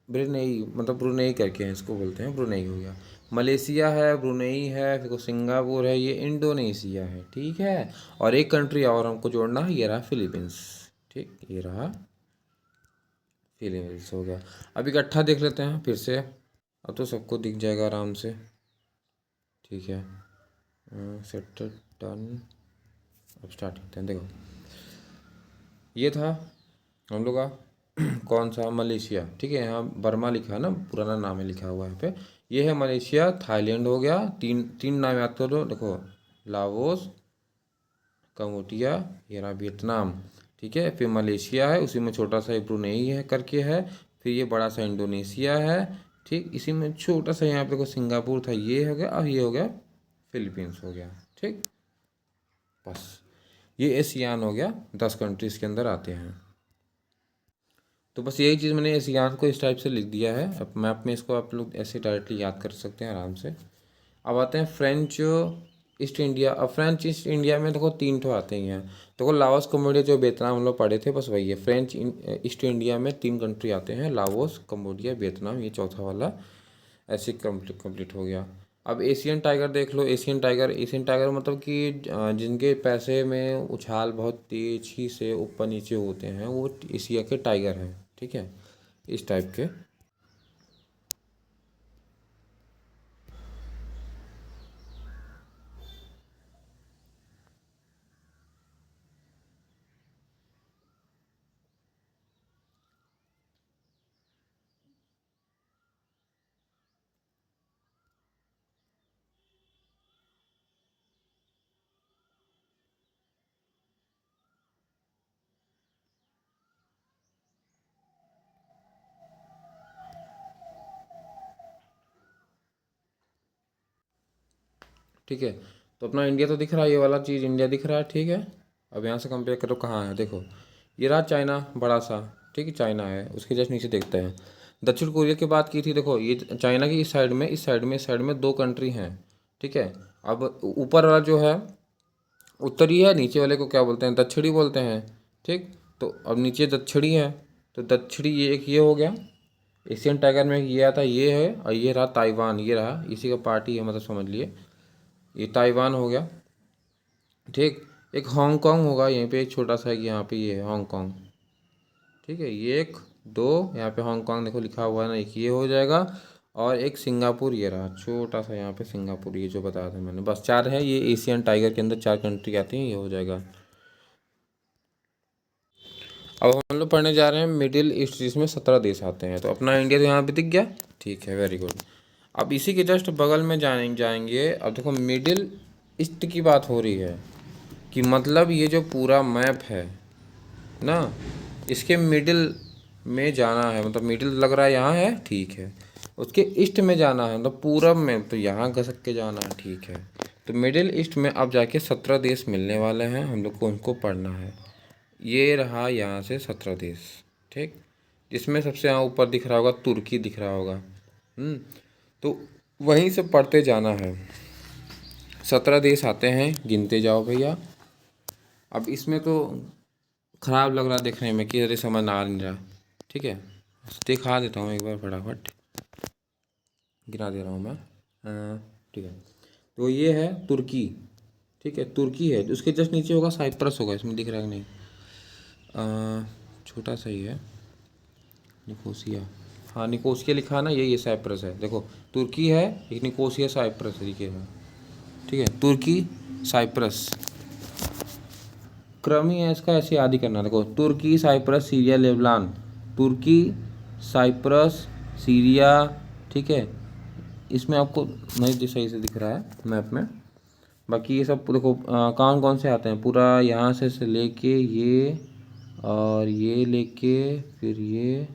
ब्रुनेई, मतलब ब्रुनेई करके हैं, इसको बोलते हैं, ब्रुनेई हो गया। मलेशिया है, ब्रुनेई है, फिर सिंगापुर है, ये इंडोनेशिया है, ठीक है। और एक कंट्री और हमको जोड़ना है, ये रहा फिलीपींस, ठीक, ये रहा फिलीपींस हो गया। अब इकट्ठा देख लेते हैं फिर से, अब तो सबको दिख जाएगा आराम से, ठीक है। Set done. अब स्टार्ट करते हैं। देखो ये था हम लोग का कौन सा, मलेशिया। ठीक है, यहाँ बर्मा लिखा है ना, पुराना नाम है लिखा हुआ है यहाँ पे। ये है मलेशिया। थाईलैंड हो गया, तीन तीन नाम याद कर लो। देखो लाओस, कंबोडिया, ये रहा वियतनाम। ठीक है, फिर मलेशिया है, उसी में छोटा सा ब्रुनेई है करके है। फिर ये बड़ा सा इंडोनेशिया है। ठीक, इसी में छोटा सा यहाँ पे देखो सिंगापुर था, ये हो गया। अब ये हो गया फिलीपींस हो गया। ठीक, बस ये एशियान हो गया, 10 कंट्रीज के अंदर आते हैं। तो बस यही चीज़ मैंने एशियान को इस टाइप से लिख दिया है। अब मैप में इसको आप लोग ऐसे डायरेक्टली याद कर सकते हैं आराम से। अब आते हैं फ्रेंच ईस्ट इंडिया। अब फ्रेंच ईस्ट इंडिया में देखो तीन ठो आते ही हैं। देखो लाओस, कम्बोडिया, जो वियतनाम हम लोग पढ़े थे, बस वही है। फ्रेंच ईस्ट इंडिया में तीन कंट्री आते हैं, लाओस, कम्बोडिया, वियतनाम, ये चौथा वाला ऐसे कंप्लीट हो गया। अब एशियन टाइगर देख लो। एशियन टाइगर मतलब कि जिनके पैसे में उछाल बहुत तेजी से ऊपर नीचे होते हैं, वो एशिया के टाइगर हैं। ठीक है, इस टाइप के। ठीक है, तो अपना इंडिया तो दिख रहा है, ये वाला चीज़ इंडिया दिख रहा है। ठीक है, अब यहाँ से कंपेयर करो कहाँ है। देखो ये रहा चाइना, बड़ा सा। ठीक है, चाइना है, उसके जस्ट नीचे देखते हैं। दक्षिण कोरिया की बात की थी। देखो ये चाइना की इस साइड में, इस साइड में दो कंट्री हैं। ठीक है, अब ऊपर वाला जो है उत्तरी है, नीचे वाले को क्या बोलते हैं, दक्षिणी बोलते हैं। ठीक, तो अब नीचे दक्षिणी है, तो दक्षिणी ये एक ये हो गया। एशियन टाइगर में ये आता, ये है, और ये रहा ताइवान, ये रहा इसी का पार्टी है, मतलब समझ लिए ये ताइवान हो गया। ठीक, एक हांगकांग होगा यहीं पे, एक छोटा सा, यहाँ पे ये है हांगकांग। ठीक है, ये एक दो, यहाँ पे हांगकांग देखो लिखा हुआ है ना, एक ये हो जाएगा। और एक सिंगापुर, ये रहा छोटा सा यहाँ पे सिंगापुर, ये जो बताया था मैंने। बस चार है, ये एशियन टाइगर के अंदर चार कंट्री आती हैं, ये हो जाएगा। अब हम लोग पढ़ने जा रहे हैं मिडिल ईस्ट, जिसमें 17 देश आते हैं। तो अपना इंडिया तो यहाँ पे दिख गया। ठीक है, वेरी गुड। अब इसी के जस्ट बगल में जाएंगे। अब देखो मिडिल ईस्ट की बात हो रही है, कि मतलब ये जो पूरा मैप है ना, इसके मिडिल में जाना है। मतलब मिडिल लग रहा है यहाँ है, ठीक है। उसके ईस्ट में जाना है, मतलब पूरब में, तो यहाँ घसक के जाना है। ठीक है, तो मिडिल ईस्ट में अब जाके 17 देश मिलने वाले हैं, हम लोग को उनको पढ़ना है। ये रहा यहाँ से 17 देश। ठीक, जिसमें सबसे यहाँ ऊपर दिख रहा होगा तुर्की, दिख रहा होगा। तो वहीं से पढ़ते जाना है। 17 देश आते हैं, गिनते जाओ भैया। अब इसमें तो ख़राब लग रहा है देखने में, कि अरे समझ आ नहीं रहा। ठीक है, दिखा देता हूँ एक बार फटाफट, गिरा दे रहा हूँ मैं। ठीक है, तो ये है तुर्की। ठीक है, तुर्की है। उसके जस्ट नीचे होगा साइप्रस, होगा इसमें, दिख रहा है कि नहीं? छोटा सा ही है, निकोसिया। हाँ, निकोसिया लिखा है ना, ये साइप्रस है। देखो तुर्की है, एक निकोसिया, साइप्रस तरीके है। ठीक है, तुर्की, साइप्रस, क्रम ही है इसका, ऐसे याद ही करना। देखो तुर्की, साइप्रस, सीरिया, लेबनान। तुर्की, साइप्रस, सीरिया। ठीक है, इसमें आपको नहीं सही से दिख रहा है मैप में। बाकी ये सब देखो कौन कौन से आते हैं, पूरा यहाँ से लेके ये, और ये लेके फिर ये।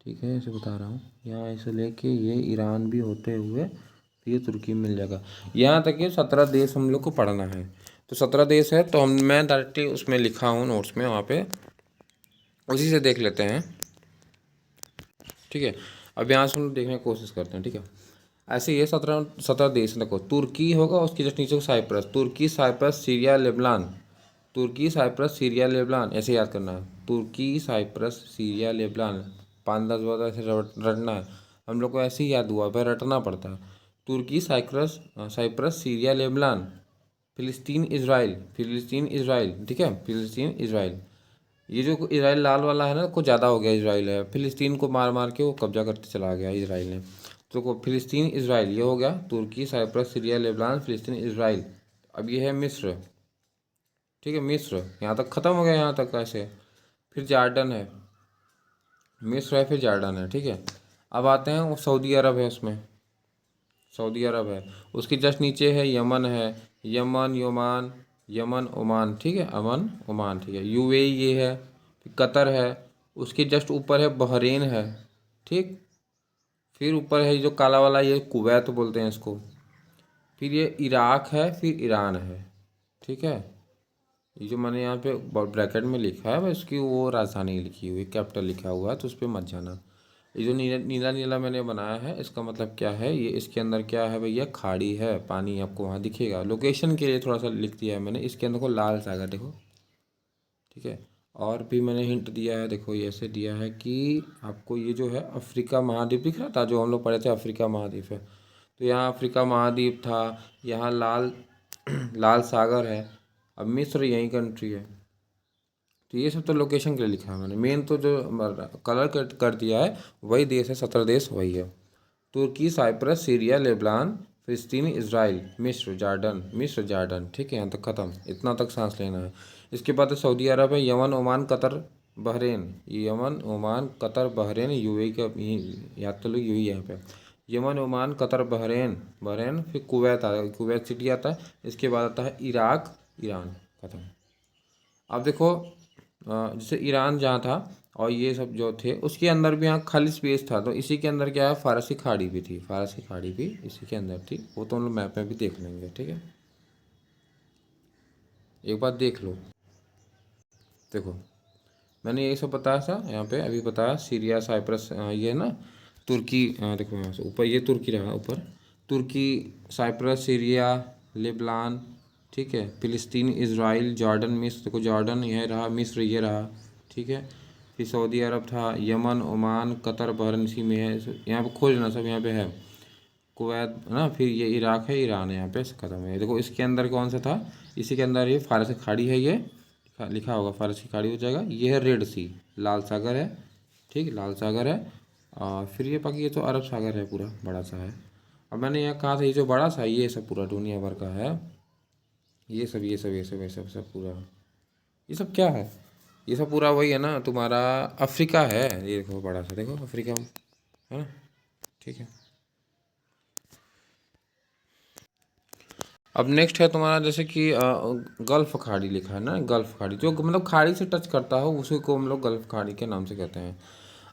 ठीक है, ऐसे बता रहा हूँ, यहाँ ऐसे लेके ये ईरान भी होते हुए तो ये तुर्की मिल जाएगा। यहाँ तक ये 17 देश हम लोग को पढ़ना है। तो 17 देश है, तो मैं डायरेक्टली उसमें लिखा हूँ नोट्स में, वहाँ पे उसी से देख लेते हैं। ठीक है, अब यहाँ से हम लोग देखने की कोशिश करते हैं। ठीक है, ऐसे ये 17 देश देखो। तुर्की होगा, उसके जस्ट नीचे साइप्रस। तुर्की, साइप्रस, सीरिया, लेबनान। तुर्की, साइप्रस, सीरिया, लेबनान, ऐसे याद करना है। तुर्की, साइप्रस, सीरिया, लेबनान, 5-10 बार ऐसे रटना है। हम लोग को ऐसे ही याद हुआ, फिर रटना पड़ता है। तुर्की, साइप्रस, सीरिया, लेबनान, फ़िलिस्तीन, इज़राइल, फ़िलिस्तीन, इज़राइल। ठीक है, फ़िलिस्तीन, इज़राइल। ये जो इज़राइल लाल वाला है ना, कुछ ज़्यादा हो गया, इज़राइल है। फ़िलिस्तीन को मार मार के वो कब्जा करते चला गया इज़राइल ने। तो फिलिस्तीन इजराइल ये हो गया, तुर्की साइप्रस सीरिया लेबनान फिलिस्तीन इजराइल। अब ये है मिस्र, ठीक है, मिस्र यहाँ तक ख़त्म हो गया, यहाँ तक ऐसे। फिर जार्डन है, मिस्र है, फिर जार्डन है, ठीक है। अब आते हैं वो सऊदी अरब है, उसमें सऊदी अरब है, उसके जस्ट नीचे है यमन है, यमन योमान यमन ओमान, ठीक है, अमन ओमान, ठीक है, यूएई ये है, फिर कतर है, उसके जस्ट ऊपर है बहरीन है, ठीक। फिर ऊपर है जो काला वाला, ये कुवैत बोलते हैं इसको। फिर ये इराक है, फिर ईरान है, ठीक है। ये जो मैंने यहाँ पे ब्रैकेट में लिखा है, बस इसकी वो राजधानी लिखी हुई, कैपिटल लिखा हुआ है, तो उस पर मत जाना। ये जो नीला नीला नीला मैंने बनाया है, इसका मतलब क्या है, ये इसके अंदर क्या है भैया, खाड़ी है, पानी आपको वहाँ दिखेगा। लोकेशन के लिए थोड़ा सा लिख दिया है मैंने, इसके अंदर को लाल सागर देखो, ठीक है। और भी मैंने हिंट दिया है, देखो ये ऐसे दिया है कि आपको ये जो है अफ्रीका महाद्वीप दिख रहा था, जो हम लोग पढ़े थे अफ्रीका महाद्वीप है, तो यहाँ अफ्रीका महाद्वीप था, यहाँ लाल लाल सागर है। अब मिस्र यही कंट्री है, तो ये सब तो लोकेशन के लिए लिखा है मैंने, मेन तो जो कलर कर दिया है वही देश है, 17 देश वही है। तुर्की साइप्रस सीरिया लेबनान फिलिस्तीन इजराइल मिस्र जार्डन, मिस्र जार्डन, ठीक है, यहाँ तक ख़त्म, इतना तक सांस लेना है। इसके बाद है सऊदी अरब है, Yemen Oman Qatar Bahrain, Yemen Oman Qatar Bahrain UAE का, याद तो लो यूएई यहाँ पे, Yemen Oman Qatar Bahrain, Bahrain, फिर कुवैत आता है, कुवैत सिटी आता है। इसके बाद आता है इराक ईरान, ख़त्म। अब देखो जैसे ईरान जहाँ था और ये सब जो थे, उसके अंदर भी यहाँ खाली स्पेस था, तो इसी के अंदर क्या है, फारसी खाड़ी भी थी, फारसी खाड़ी भी इसी के अंदर थी, वो तो हम लोग मैप में भी देख लेंगे, ठीक है। एक बार देख लो, देखो मैंने ये सब बताया था यहाँ पे, अभी बताया सीरिया साइप्रस, ये है ना तुर्की, देखो यहाँ से ऊपर ये तुर्की रहा ऊपर, तुर्की साइप्रस सीरिया लेबनान, ठीक है, फिलिस्तीन इजराइल जॉर्डन मिस्र, देखो जॉर्डन ये रहा, मिस्र ये रहा, ठीक है। फिर सऊदी अरब था, यमन ओमान कतर बहरीन इसी में है, यहाँ पे खोज लेना सब, यहाँ पे है कुवैत है ना, फिर ये इराक है, ईरान है, यहाँ पे ख़त्म है। देखो इसके अंदर कौन सा था, इसी के अंदर ये फारसी खाड़ी है, ये लिखा होगा फारसी खाड़ी हो जाएगा, ये है रेड सी, लाल सागर है, ठीक, लाल सागर है। और फिर ये बाकी ये तो अरब सागर है, पूरा बड़ा सा है। अब मैंने यहाँ कहा था ये जो बड़ा सा ये सब पूरा दुनिया भर का है, ये सब ये सब ये सब ये सब सब पूरा, ये सब क्या है, ये सब पूरा वही है ना तुम्हारा, अफ्रीका है, ये देखो बड़ा सा, देखो अफ्रीका है ना, ठीक है। अब नेक्स्ट है तुम्हारा जैसे कि गल्फ खाड़ी लिखा है ना, गल्फ खाड़ी जो मतलब खाड़ी से टच करता हो उसी को हम लोग गल्फ खाड़ी के नाम से कहते हैं।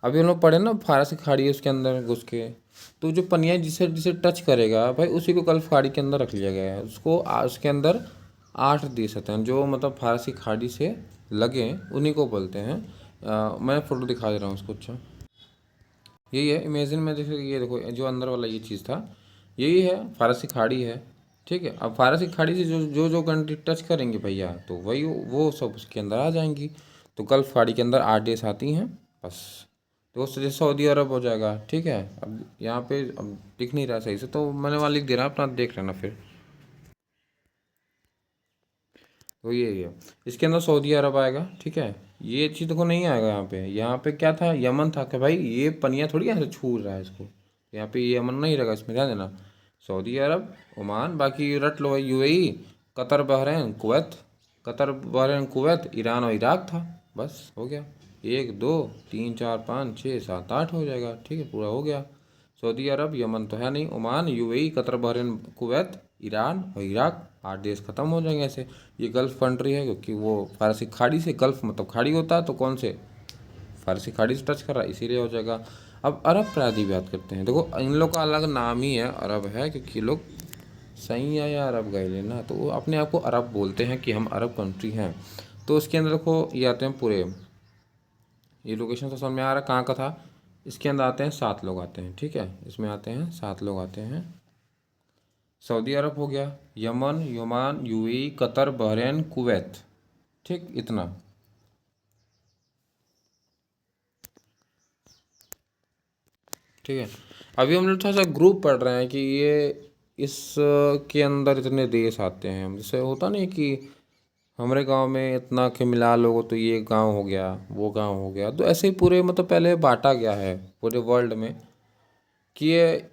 अभी हम लोग पढ़े ना फारसी खाड़ी है, उसके अंदर घुस के, तो जो पनिया जिसे जिसे टच करेगा भाई उसी को गल्फ खाड़ी के अंदर रख लिया गया है। उसको उसके अंदर 8 देश आते हैं जो मतलब फारसी खाड़ी से लगे, उन्हीं को बोलते हैं। मैं फ़ोटो दिखा दे रहा हूँ उसको, अच्छा यही है, इमेजिन में जैसे ये देखो जो अंदर वाला ये चीज़ था, यही है फारसी खाड़ी है, ठीक है। अब फारसी खाड़ी से जो जो जो कंट्री टच करेंगे भैया, तो वही वो सब उसके अंदर आ जाएंगी। तो गल्फ खाड़ी के अंदर 8 देश आती हैं बस। तो उससे जैसे सऊदी अरब हो जाएगा, ठीक है। अब यहाँ पे अब दिख नहीं रहा सही से, तो मैंने वहाँ लिख दे रहा, अपना देख लेना फिर। तो ये है, इसके अंदर सऊदी अरब आएगा, ठीक है। ये चीज़ देखो नहीं आएगा यहाँ पे, यहाँ पे क्या था, यमन था कि भाई ये पनिया थोड़ी यहाँ से छू रहा है इसको, यहाँ पे ये यमन नहीं रहेगा, इसमें ध्यान देना। सऊदी अरब ओमान, बाकी रट लो, UAE Qatar Bahrain Kuwait, Qatar Bahrain Kuwait Iran और इराक था, बस हो गया। 1 2 3 4 5 6 7 8 हो जाएगा, ठीक है, पूरा हो गया। सऊदी अरब यमन तो है नहीं, Oman UAE Qatar Bahrain Kuwait Iran और इराक, 8 देश खत्म हो जाएंगे ऐसे। ये गल्फ कंट्री है क्योंकि वो फारसी खाड़ी से, गल्फ मतलब खाड़ी होता है, तो कौन से फारसी खाड़ी से टच कर रहा है, इसीलिए हो जाएगा। अब अरब प्रायद्वीप बात करते हैं, देखो इन लोग का अलग नाम ही है, अरब है, क्योंकि ये लोग सही है या अरब गए लेना, तो वो अपने आप को अरब बोलते हैं कि हम अरब कंट्री हैं। तो उसके अंदर देखो ये आते हैं पूरे, ये लोकेशन तो समझ में आ रहा है कहाँ का था। इसके अंदर आते हैं 7 लोग आते हैं, ठीक है, इसमें आते हैं 7 लोग आते हैं। सऊदी अरब हो गया, Yemen Oman UAE Qatar Bahrain Kuwait, ठीक, इतना। ठीक है, अभी हम लोग थोड़ा सा ग्रुप पढ़ रहे हैं कि ये इस के अंदर इतने देश आते हैं, जैसे होता नहीं कि हमारे गांव में इतना के मिला लोगों, तो ये गांव हो गया वो गांव हो गया, तो ऐसे ही पूरे मतलब पहले बांटा गया है पूरे वर्ल्ड में कि ये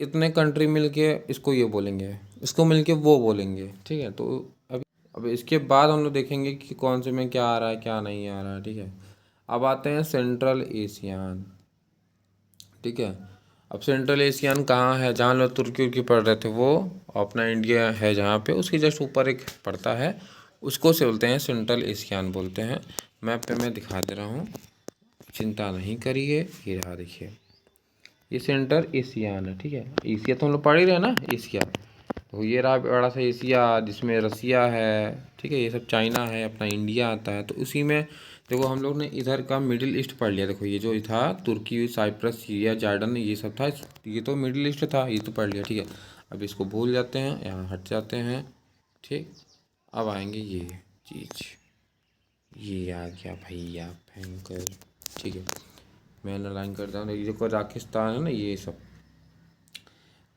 इतने कंट्री मिलके इसको ये बोलेंगे, इसको मिलके वो बोलेंगे, ठीक है। तो अब इसके बाद हम लोग देखेंगे कि कौन से में क्या आ रहा है क्या नहीं आ रहा है, ठीक है। अब आते हैं सेंट्रल एशियन, ठीक है। अब सेंट्रल एशियन कहाँ है, जहाँ लोग तुर्की उर्की पढ़ रहे थे वो अपना इंडिया है जहाँ पे, उसके जस्ट ऊपर एक पड़ता है, उसको से बोलते हैं सेंट्रल एशियन बोलते हैं। मैप पे मैं दिखा दे रहा हूँ, चिंता नहीं करिए। ये रहा देखिए, ये सेंट्रल एशियन है, ठीक है। एशिया तो हम लोग पढ़ ही रहे हैं ना, एशिया। तो ये रहा बड़ा सा एशिया जिसमें रसिया है, ठीक है, ये सब चाइना है, अपना इंडिया आता है। तो उसी में देखो हम लोग ने इधर का मिडिल ईस्ट पढ़ लिया। देखो ये जो था तुर्की, साइप्रस, सीरिया, जॉर्डन, ये सब था, ये तो मिडिल ईस्ट था, ये तो पढ़ लिया, ठीक है। अब इसको भूल जाते हैं, यहाँ हट जाते हैं, ठीक। अब आएंगे ये चीज़, ये आ गया भैया भयंकर, ठीक है। मैं अलाइन करता हूँ, ये जो कजाकिस्तान है ना, ये सब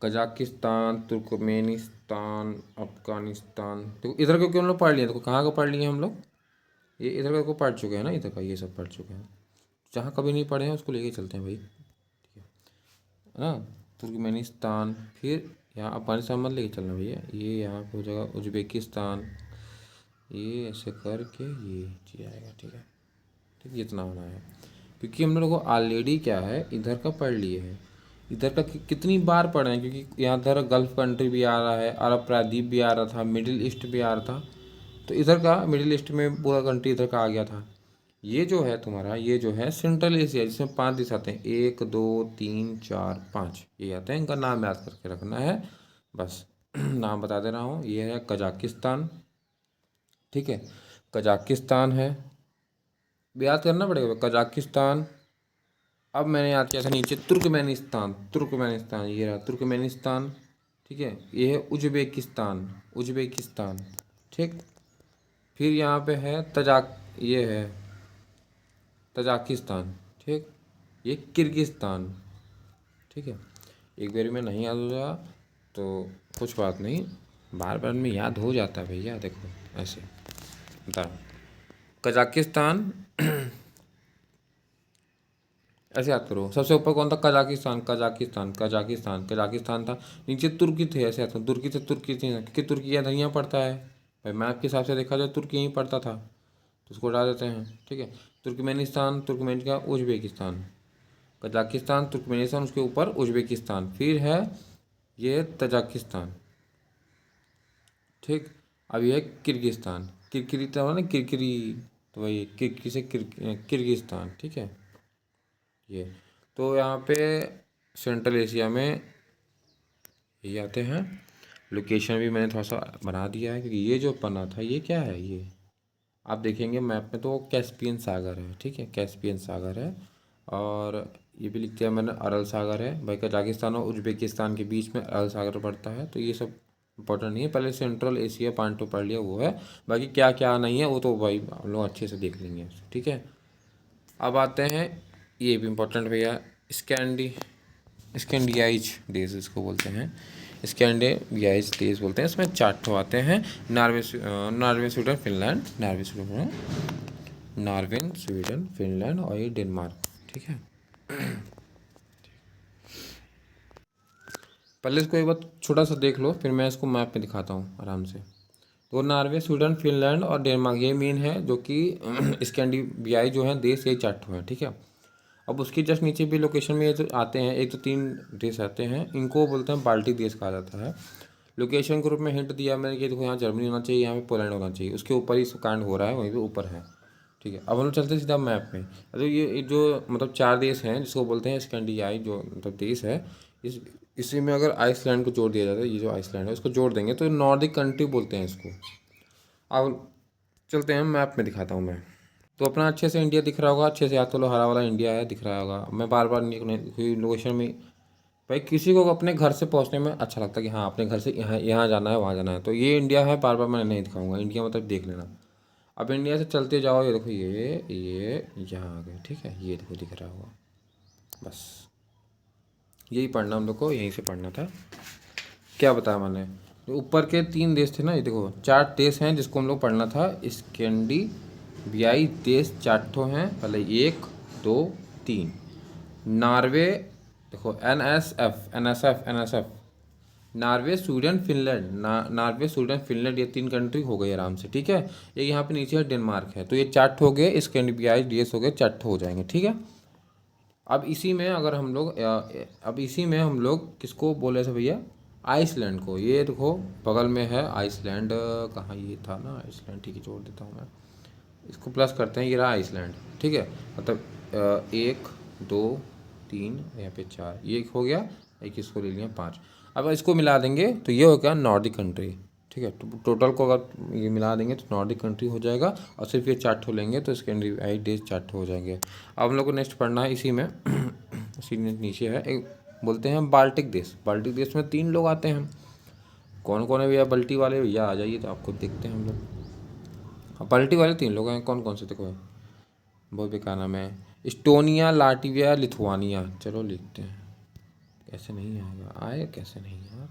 कजाकिस्तान, तुर्कमेनिस्तान, अफगानिस्तान, देखो इधर को क्यों हम लोग पढ़ लिए, देखो कहाँ का पढ़ लिए हम लोग, ये इधर का को पढ़ चुके हैं ना, इधर का ये सब पढ़ चुके हैं। जहाँ कभी नहीं पढ़े हैं उसको लेके चलते हैं भाई, ठीक है ना। तुर्कमेनिस्तान, फिर यहाँ अफगानिस्तान मत लेके चलना भैया, ये यहाँ पे हो जाएगा उज्बेकिस्तान, ये ऐसे करके ये चीज़ आएगा, ठीक है। ठीक, इतना होना है, क्योंकि हम लोग को ऑलरेडी क्या है, इधर का पढ़ लिए हैं। इधर का कितनी बार पढ़े हैं, क्योंकि यहाँ इधर गल्फ कंट्री भी आ रहा है, अरब प्रायद्वीप भी आ रहा था, मिडिल ईस्ट भी आ रहा था। तो इधर का मिडिल ईस्ट में पूरा कंट्री इधर का आ गया था। ये जो है तुम्हारा, ये जो है सेंट्रल एशिया, जिसमें 5 देश आते हैं, 1 2 3 4 5 ये आते हैं। इनका नाम याद करके रखना है बस। नाम बता दे रहा हूँ, ये है कजाकिस्तान, ठीक है, कजाकिस्तान है, याद करना पड़ेगा कजाकिस्तान। अब मैंने याद किया था नीचे तुर्कमेनिस्तान, तुर्कमेनिस्तान ये रहा तुर्कमेनिस्तान, ठीक है। ये है उज्बेकिस्तान, उज्बेकिस्तान, ठीक। फिर यहाँ पे है तजाक, ये है तजाकिस्तान, ठीक। ये किर्गिस्तान, ठीक है। एक बार में नहीं याद हो रहा तो कुछ बात नहीं, बार बार में याद हो जाता है भैया, देखो ऐसे बता रहा हूँ। कजाकिस्तान ऐसे याद करो, सबसे ऊपर कौन था, कजाकिस्तान, कजाकिस्तान, कजाकिस्तान, कजाकिस्तान था। नीचे तुर्की थे, ऐसे आता तुर्की से, तुर्की थी क्योंकि तुर्की यहाँ धनिया पड़ता है भाई, मैप के हिसाब से देखा जाए तुर्की यहीं पड़ता था, तो उसको हटा देते हैं, ठीक है। तुर्कमेनिस्तान, तुर्कमेन का उज्बेकिस्तान, कजाकिस्तान, तुर्कमेनिस्तान, उसके ऊपर उज्बेकिस्तान, फिर है ये तजाकिस्तान, ठीक। अब ये है किर्गिस्तान, किरकिरी तो ना किरकिरी, तो वही किरकिरी से किर्गिस्तान, ठीक है। ये तो यहाँ पे सेंट्रल एशिया में ये आते हैं। लोकेशन भी मैंने थोड़ा सा बना दिया है, क्योंकि ये जो बना था ये क्या है, ये आप देखेंगे मैप में तो कैस्पियन सागर है, ठीक है, कैस्पियन सागर है। और ये भी लिख दिया मैंने, अरल सागर है भाई, कजाकिस्तान और उज्बेकिस्तान के बीच में अरल सागर पड़ता है। तो ये सब इंपॉर्टेंट नहीं है, पहले सेंट्रल एशिया पार्ट टू पढ़ लिया वो है, बाकी क्या क्या नहीं है वो तो भाई हम लोग अच्छे से देख लेंगे, ठीक है। अब आते हैं, ये भी इम्पोर्टेंट भैया, स्कैंडी स्कैंडियाइज देश इसको बोलते हैं, स्कैंडियाइज देश बोलते हैं। इसमें 4 ठो आते हैं, Norway, Sweden, Finland, Norway, Sweden, Finland और ये डेनमार्क, ठीक है। पहले इसको एक बार छोटा सा देख लो, फिर मैं इसको मैप में दिखाता हूँ आराम से। तो नॉर्वे, स्वीडन, फिनलैंड और डेनमार्क ये मेन है, जो कि स्कैंडिनेवियाई जो है देश, ये 4 ठो है, ठीक है। अब उसके जस्ट नीचे भी लोकेशन में ये जो आते हैं, एक तो 3 देश आते हैं, इनको बोलते हैं बाल्टिक देश कहा जाता है। लोकेशन ग्रुप में हिंट दिया मैंने कि देखो यहाँ जर्मनी होना चाहिए, यहाँ पे पोलैंड होना चाहिए, उसके ऊपर ही कांड हो रहा है, वहीं पे ऊपर है, ठीक है। अब हम लोग चलते हैं सीधा मैप में। तो ये जो मतलब 4 देश हैं जिसको बोलते हैं स्कैंडियाई, जो मतलब देश है, इसी में अगर आइसलैंड को जोड़ दिया जाता है, ये जो आइसलैंड है उसको जोड़ देंगे तो नॉर्डिक कंट्री बोलते हैं इसको। अब चलते हैं मैप में दिखाता हूँ मैं। तो अपना अच्छे से इंडिया दिख रहा होगा, अच्छे से, याद तो लो हरा वाला इंडिया है दिख रहा होगा। मैं बार बार लोकेशन में भाई, किसी को अपने घर से पहुंचने में अच्छा लगता है कि हाँ अपने घर से यहाँ यहाँ जाना है, वहाँ जाना है, तो ये इंडिया है, बार बार मैं नहीं दिखाऊंगा, इंडिया मतलब देख लेना। अब इंडिया से चलते जाओ, ये देखो ये यहाँ आ गए, ठीक है, ये देखो दिख रहा होगा, बस यही पढ़ना हम लोग को, यहीं से पढ़ना था। क्या बताया मैंने, तो ऊपर के 3 देश थे ना, ये देखो 4 देश हैं जिसको हम लोग पढ़ना था, स्कैंडिनेवियाई देश 4 ठो हैं, पहले 1 2 3, नॉर्वे, देखो N S F Norway Sweden Finland Norway Sweden Finland, ये 3 कंट्री हो गई आराम से, ठीक है। ये यहाँ पे नीचे है डेनमार्क है, तो ये 4 हो गए, स्कैंडिनेवियाई देश हो गए, 4 हो जाएंगे, ठीक है। अब इसी में अगर हम लोग अब इसी में हम लोग किसको बोले थे भैया, आइसलैंड को। ये देखो बगल में है आइसलैंड, कहाँ ये था ना आइसलैंड, ठीक है छोड़ देता हूँ मैं, इसको प्लस करते हैं, ये रहा आइसलैंड, ठीक है। मतलब 1 2 3 यहाँ पे 4, ये एक हो गया, एक इसको ले लिया 5। अब इसको मिला देंगे तो ये हो गया नॉर्डिक कंट्री, ठीक है। तो टोटल को अगर ये मिला देंगे तो नॉर्डिक कंट्री हो जाएगा, और सिर्फ ये 4 लेंगे तो स्कैंडिनेवियाई देश 4 हो जाएंगे। अब हम लोग को नेक्स्ट पढ़ना है इसी में इसी में नीचे है एक, बोलते हैं बाल्टिक देश। बाल्टिक देश में 3 लोग आते हैं, कौन कौन है भैया, बल्टी वाले भैया आ जाइए, तो आपको देखते हैं हम लोग। बाल्टी वाले 3 लोग हैं, कौन कौन से देखो, बहुत बेकार नाम है, इस्टोनिया, लाटविया, लिथुआनिया। चलो लिखते हैं, कैसे नहीं आएगा, आए कैसे नहीं यार,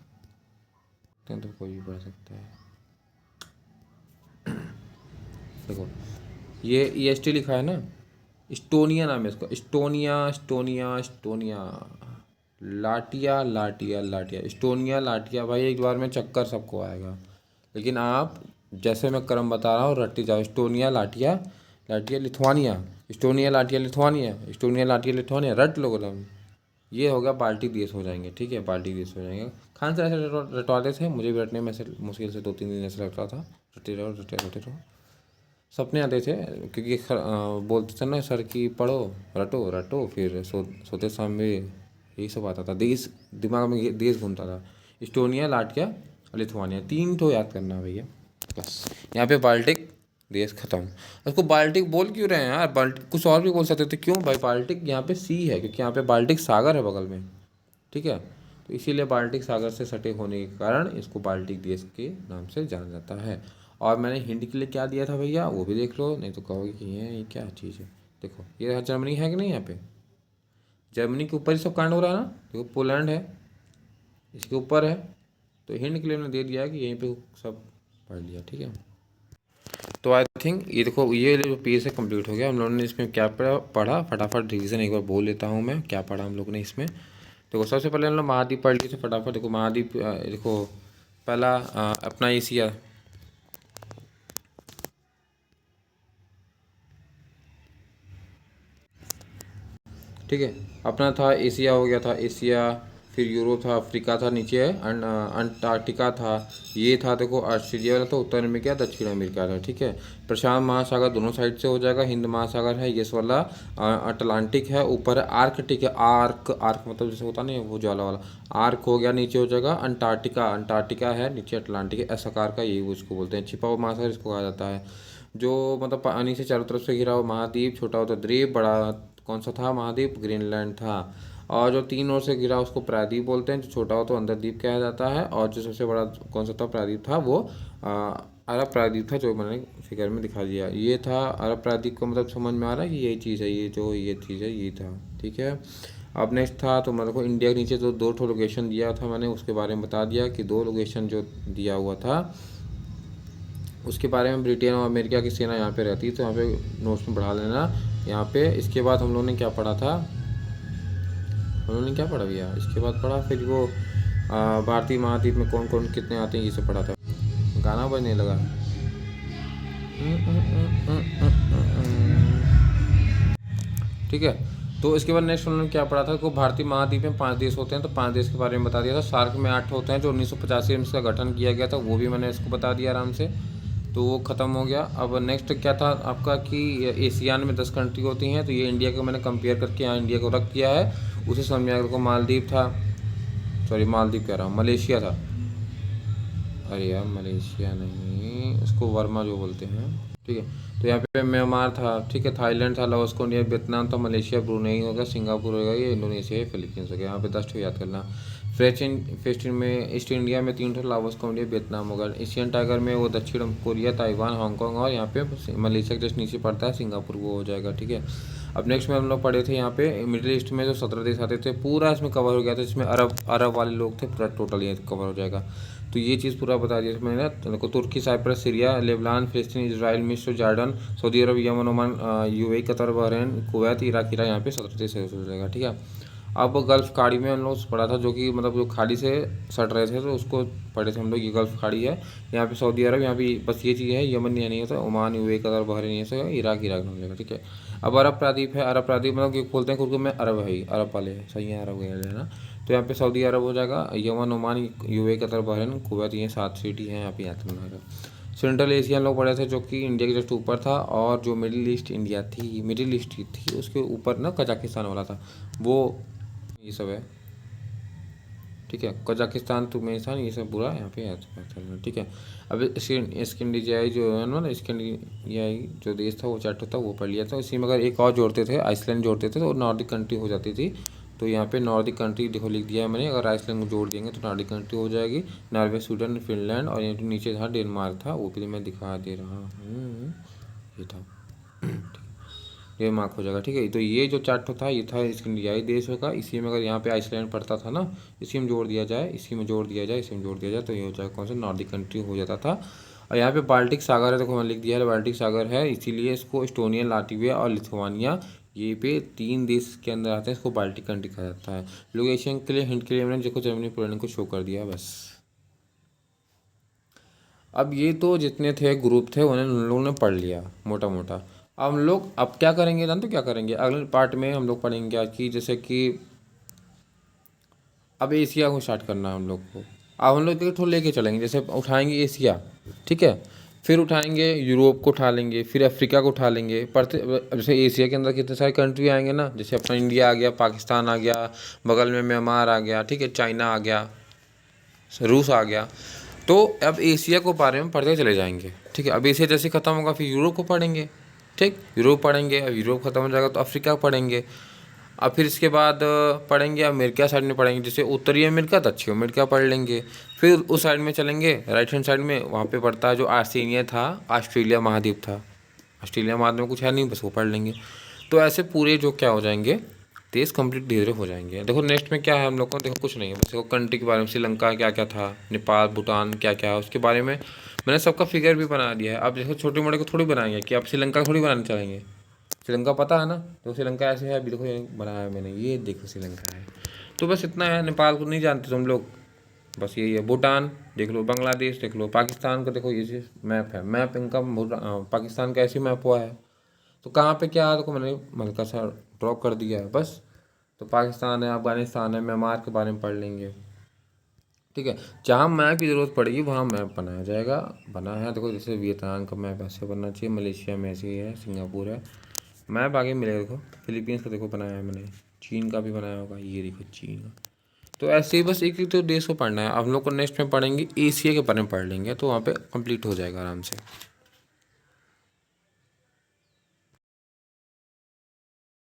तो कोई भी पढ़ सकता है। देखो ये EST लिखा है ना, इस्टोनिया नाम है इसका, Estonia Estonia Estonia, Latvia लाटिया लाटिया, Estonia लाटिया। भाई एक बार में चक्कर सबको आएगा, लेकिन आप जैसे मैं क्रम बता रहा हूँ रट्टी जाओ, Estonia Latvia Latvia Lithuania, Estonia Latvia Lithuania, Estonia Latvia Lithuania, रट लो एकदम। ये हो गया बाल्टिक देश हो जाएंगे, ठीक है, बाल्टिक देश हो जाएंगे। खान सर ऐसे रटवाते थे, मुझे भी रटने में ऐसे मुश्किल से 2-3 दिन ऐसे लगता था, रटे रहो रटे रटे रहो, सपने आते थे, क्योंकि बोलते थे ना सर की पढ़ो रटो रटो, फिर सोते समय यही सब आता था, देश दिमाग में देश घूमता था। इस्टोनिया, लाटविया और लिथुआनिया, 3 तो याद करना है भैया बस। यहाँ पे बाल्टिक देश खत्म। उसको बाल्टिक बोल क्यों रहे हैं यार, बाल्टिक कुछ और भी बोल सकते थे, क्यों भाई, बाल्टिक यहाँ पे सी है, क्योंकि यहाँ पे बाल्टिक सागर है बगल में, ठीक है। तो इसीलिए बाल्टिक सागर से सटे होने के कारण इसको बाल्टिक देश के नाम से जाना जाता है। और मैंने हिंट के लिए क्या दिया था भैया, वो भी देख लो, नहीं तो कहोगे कि ये क्या चीज़ है। देखो ये जर्मनी है कि नहीं, यहाँ पे जर्मनी के ऊपर ही सब कांड हो रहा है ना, देखो पोलैंड है इसके ऊपर है, तो हिंट के लिए मैंने दे दिया कि यहीं पे सब पढ़ लिया, ठीक है। तो आई थिंक ये देखो ये जो पेज है कंप्लीट हो गया। हम लोगों ने इसमें क्या पढ़ा फटाफट रिवीजन एक बार बोल लेता हूँ मैं, क्या पढ़ा हम लोग ने इसमें। देखो सबसे पहले हम लोग महाद्वीप पढ़ लिए थे फटाफट। देखो महाद्वीप, देखो पहला अपना एशिया, ठीक है, अपना था एशिया हो गया था एशिया, फिर यूरोप था, अफ्रीका था, नीचे है अंटार्कटिका था, ये था देखो ऑस्ट्रेलिया वाला, तो उत्तर अमेरिका दक्षिण अमेरिका था, ठीक है। प्रशांत महासागर दोनों साइड से हो जाएगा, हिंद महासागर है ये वाला, अटलांटिक है, ऊपर है आर्कटिक है, आर्क आर्क मतलब जैसे होता नहीं वो ज्वाला वाला, आर्क हो गया, नीचे हो जाएगा अंटार्कटिका, अंटार्कटिका है, नीचे अटलांटिक है, ऐसा आकार का, यही उसको बोलते हैं, छिपा हुआ महासागर इसको कहा जाता है। जो मतलब पानी से चारों तरफ से घिरा हुआ महाद्वीप, छोटा होता द्वीप, बड़ा कौन सा था महाद्वीप, ग्रीनलैंड था। और जो 3 ओर से घिरा उसको प्रायद्वीप बोलते हैं, जो छोटा हो तो अंतर्द्वीप कहा जाता है। और जो सबसे बड़ा कौन सा था प्रायद्वीप था, वो अरब प्रायद्वीप था, जो मैंने फिगर में दिखा दिया, ये था अरब प्रायद्वीप का। मतलब समझ में आ रहा है कि यही चीज़ है, ये जो ये चीज़ है ये था, ठीक है। अब नेक्स्ट था तो मतलब को इंडिया के नीचे जो 2 लोकेशन दिया था मैंने, उसके बारे में बता दिया कि 2 लोकेशन जो दिया हुआ था उसके बारे में, ब्रिटेन और अमेरिका की सेना यहाँ पे रहती है, तो यहाँ पे नोट्स में बढ़ा लेना यहाँ पे। इसके बाद हम लोगों ने क्या पढ़ा था, हम लोगों ने क्या पढ़ा भैया, इसके बाद पढ़ा फिर वो भारतीय महाद्वीप में कौन कौन कितने आते हैं, ये सब पढ़ा था। गाना बजने लगा, ठीक है। तो इसके बाद नेक्स्ट उन्होंने क्या पढ़ा था, को भारतीय महाद्वीप में 5 देश होते हैं, तो 5 देश के बारे में बता दिया था। सार्क में 8 होते हैं, जो 1985 में इसका गठन किया गया था, वो भी मैंने इसको बता दिया आराम से, तो वो ख़त्म हो गया। अब नेक्स्ट क्या था आपका कि एशियान में 10 कंट्री होती हैं, तो ये इंडिया को मैंने कंपेयर करके यहाँ इंडिया को रख किया है, उसे समझ में आया। को मालदीव था, सॉरी मालदीव कह रहा हूँ, मलेशिया था, अरे यार मलेशिया नहीं, उसको वर्मा जो बोलते हैं, ठीक है। तो यहाँ पे म्यांमार था, ठीक है, थाईलैंड था, लाओस, कोरिया, वियतनाम था, मलेशिया, ब्रुनेई होगा, सिंगापुर होगा, ये इंडोनेशिया, फिलीपींस हो गया। यहाँ पे 10 याद करना। फेस्ट में ईस्ट इंडिया में 3 लाओस, कोरिया, वियतनाम होगा। एशियन टाइगर में वो दक्षिण कोरिया, ताइवान, हांगकॉन्ग, और यहाँ पे मलेशिया के जस्ट नीचे पड़ता है सिंगापुर, वो हो जाएगा, ठीक है। अब नेक्स्ट में हम लोग पढ़े थे यहाँ पे मिडिल ईस्ट में जो 17 देश आते थे, पूरा इसमें कवर हो गया था, जिसमें अरब वाले लोग थे, पूरा टोटल ये कवर हो जाएगा। तो ये चीज़ पूरा बता दिया मैंने ना, तुर्की, साइप्रस, सीरिया, लेबनान, फिलिस्तीन, इजराइल, मिस्र, Jordan, Saudi Arab, Yemen, Oman, UAE, Qatar, Bahrain, Kuwait, Iraq, Iran, यहाँ पे 17 देश हो जाएगा, ठीक है। अब गल्फ़ खाड़ी में हम लोग पढ़ा था, जो कि मतलब जो खाड़ी से सट रहे थे तो उसको पढ़े थे हम लोग। ये गल्फ़ खाड़ी है, यहाँ पे सऊदी अरब, यहाँ पे बस ये चीज़ है, यमन नहीं है, ओमान, यूएई, कतर, बहरीन, ये सब इराक हो जाएगा, ठीक है। अब अरब प्रादीप है, अरब प्रादीप मतलब कि बोलते हैं खुद को मैं अरब है ही, अरब वाले हैं, सही है, अरब गए है ना। तो यहाँ पे सऊदी अरब हो जाएगा, Yemen, Oman, UAE, Qatar, Bahrain, Kuwait, ये 7 सिटी हैं यहाँ पे, याद रखना है। सेंट्रल एशिया लोग पढ़े थे, जो कि इंडिया के जस्ट ऊपर था, और जो मिडिल ईस्ट इंडिया थी, मिडिल ईस्ट थी, उसके ऊपर ना कजाकिस्तान वाला था वो, ये सब है, ठीक है। कजाकिस्तान, तुर्कमेनिस्तान, ये सब पूरा यहाँ पे है, ठीक है। अब स्कैंडिनेवियाई जो है ना, स्कैंडिनेवियाई जो देश था वो चैप्टर था वो पढ़ लिया था। इसी में अगर एक और जोड़ते थे, आइसलैंड जोड़ते थे तो नॉर्डिक कंट्री हो जाती थी। तो यहाँ पे नॉर्डिक कंट्री देखो लिख दिया है मैंने, अगर आइसलैंड को जोड़ देंगे तो नॉर्डिक कंट्री हो जाएगी। नॉर्वे, स्वीडन, फिनलैंड, और ये नीचे था डेनमार्क था, वो भी मैं दिखा दे रहा हूँ, ये था, ये मार्क हो जाएगा, ठीक है। तो ये जो चार्ट था ये था स्कैंडिनेवियाई देशों का। इसी में अगर यहाँ पे आइसलैंड पड़ता था ना, इसी में जोड़ दिया जाए, इसी में जोड़ दिया जाए, इसी में जोड़ दिया जाए, तो ये हो जाएगा कौन सा, नॉर्डिक कंट्री हो जाता था। और यहाँ पे बाल्टिक सागर है, देखो मैंने लिख दिया है बाल्टिक सागर है, इसीलिए इसको एस्टोनिया, लाटविया और लिथुआनिया, ये पे 3 देश के अंदर आते हैं, इसको बाल्टिक कंट्री कहा जाता है। लोकेशन के लिए, हिंट के लिए मैंने देखो जर्मनी, पोलैंड को शो कर दिया बस। अब ये तो जितने थे ग्रुप थे उन्हें उन लोगों ने पढ़ लिया मोटा मोटा। अब हम लोग अब क्या करेंगे, जानते हो क्या करेंगे, अगले पार्ट में हम लोग पढ़ेंगे क्या कि जैसे कि अब एशिया को स्टार्ट करना है हम लोग को। अब हम लोग देखो लेके चलेंगे, जैसे उठाएंगे एशिया, ठीक है, फिर उठाएंगे यूरोप को उठा लेंगे, फिर अफ्रीका को उठा लेंगे, पढ़ते जैसे एशिया के अंदर कितने सारे कंट्री आएंगे ना, जैसे अपना इंडिया आ गया, पाकिस्तान आ गया, बगल में म्यांमार आ गया, ठीक है, चाइना आ गया, रूस आ गया। तो अब एशिया को बारे में पढ़ते चले जाएंगे, ठीक है। अब एशिया जैसे ख़त्म होगा फिर यूरोप को पढ़ेंगे, ठीक, यूरोप पढ़ेंगे, अब यूरोप ख़त्म हो जाएगा तो अफ्रीका पढ़ेंगे। अब फिर इसके बाद पढ़ेंगे अमेरिका साइड में पढ़ेंगे, जैसे उत्तरी अमेरिका दक्षिण अमेरिका पढ़ लेंगे। फिर उस साइड में चलेंगे राइट हैंड साइड में, वहाँ पे पड़ता है जो आस्ट्रेलिया था, ऑस्ट्रेलिया महाद्वीप था, ऑस्ट्रेलिया महाद्वीप में कुछ है नहीं, बस वो पढ़ लेंगे। तो ऐसे पूरे जो क्या हो जाएंगे देश कंप्लीट धीरे धीरे हो जाएंगे। देखो नेक्स्ट में क्या है हम लोग को, देखो कुछ नहीं है, बस देखो कंट्री के बारे में, श्रीलंका क्या क्या था, नेपाल, भूटान क्या क्या है उसके बारे में मैंने सबका फिगर भी बना दिया है। अब देखो छोटे मोटे को थोड़ी बनाएंगे कि अब श्रीलंका थोड़ी बनाने चलेंगे, श्रीलंका पता है ना, तो श्रीलंका ऐसे है, अभी देखो ये बनाया है मैंने, ये देखो श्रीलंका है। तो बस इतना है, नेपाल को नहीं जानते तुम लोग, बस यही है। भूटान देख लो, बांग्लादेश देख लो, पाकिस्तान का देखो, ये मैप है, मैप इनका पाकिस्तान का ऐसे मैप हुआ है। तो कहाँ पे क्या है देखो मैंने हल्का सा ड्रॉ कर दिया है बस। तो पाकिस्तान है, अफगानिस्तान है, म्यांमार के बारे में पढ़ लेंगे, ठीक है। जहाँ मैप की ज़रूरत पड़ेगी वहाँ मैप बनाया जाएगा, बना है देखो, जैसे वियतनाम का मैप ऐसे बनना चाहिए, मलेशिया में ऐसे ही है, सिंगापुर है, मैप आगे मिलेगा देखो, फिलीपींस का देखो बनाया है मैंने, चीन का भी बनाया होगा, ये देखो चीन का। तो ऐसे ही बस एक एक तो देश को पढ़ना है। अब हम लोग को नेक्स्ट में पढ़ेंगे एशिया के बारे में पढ़ लेंगे, तो वहाँ पे कंप्लीट हो जाएगा आराम से।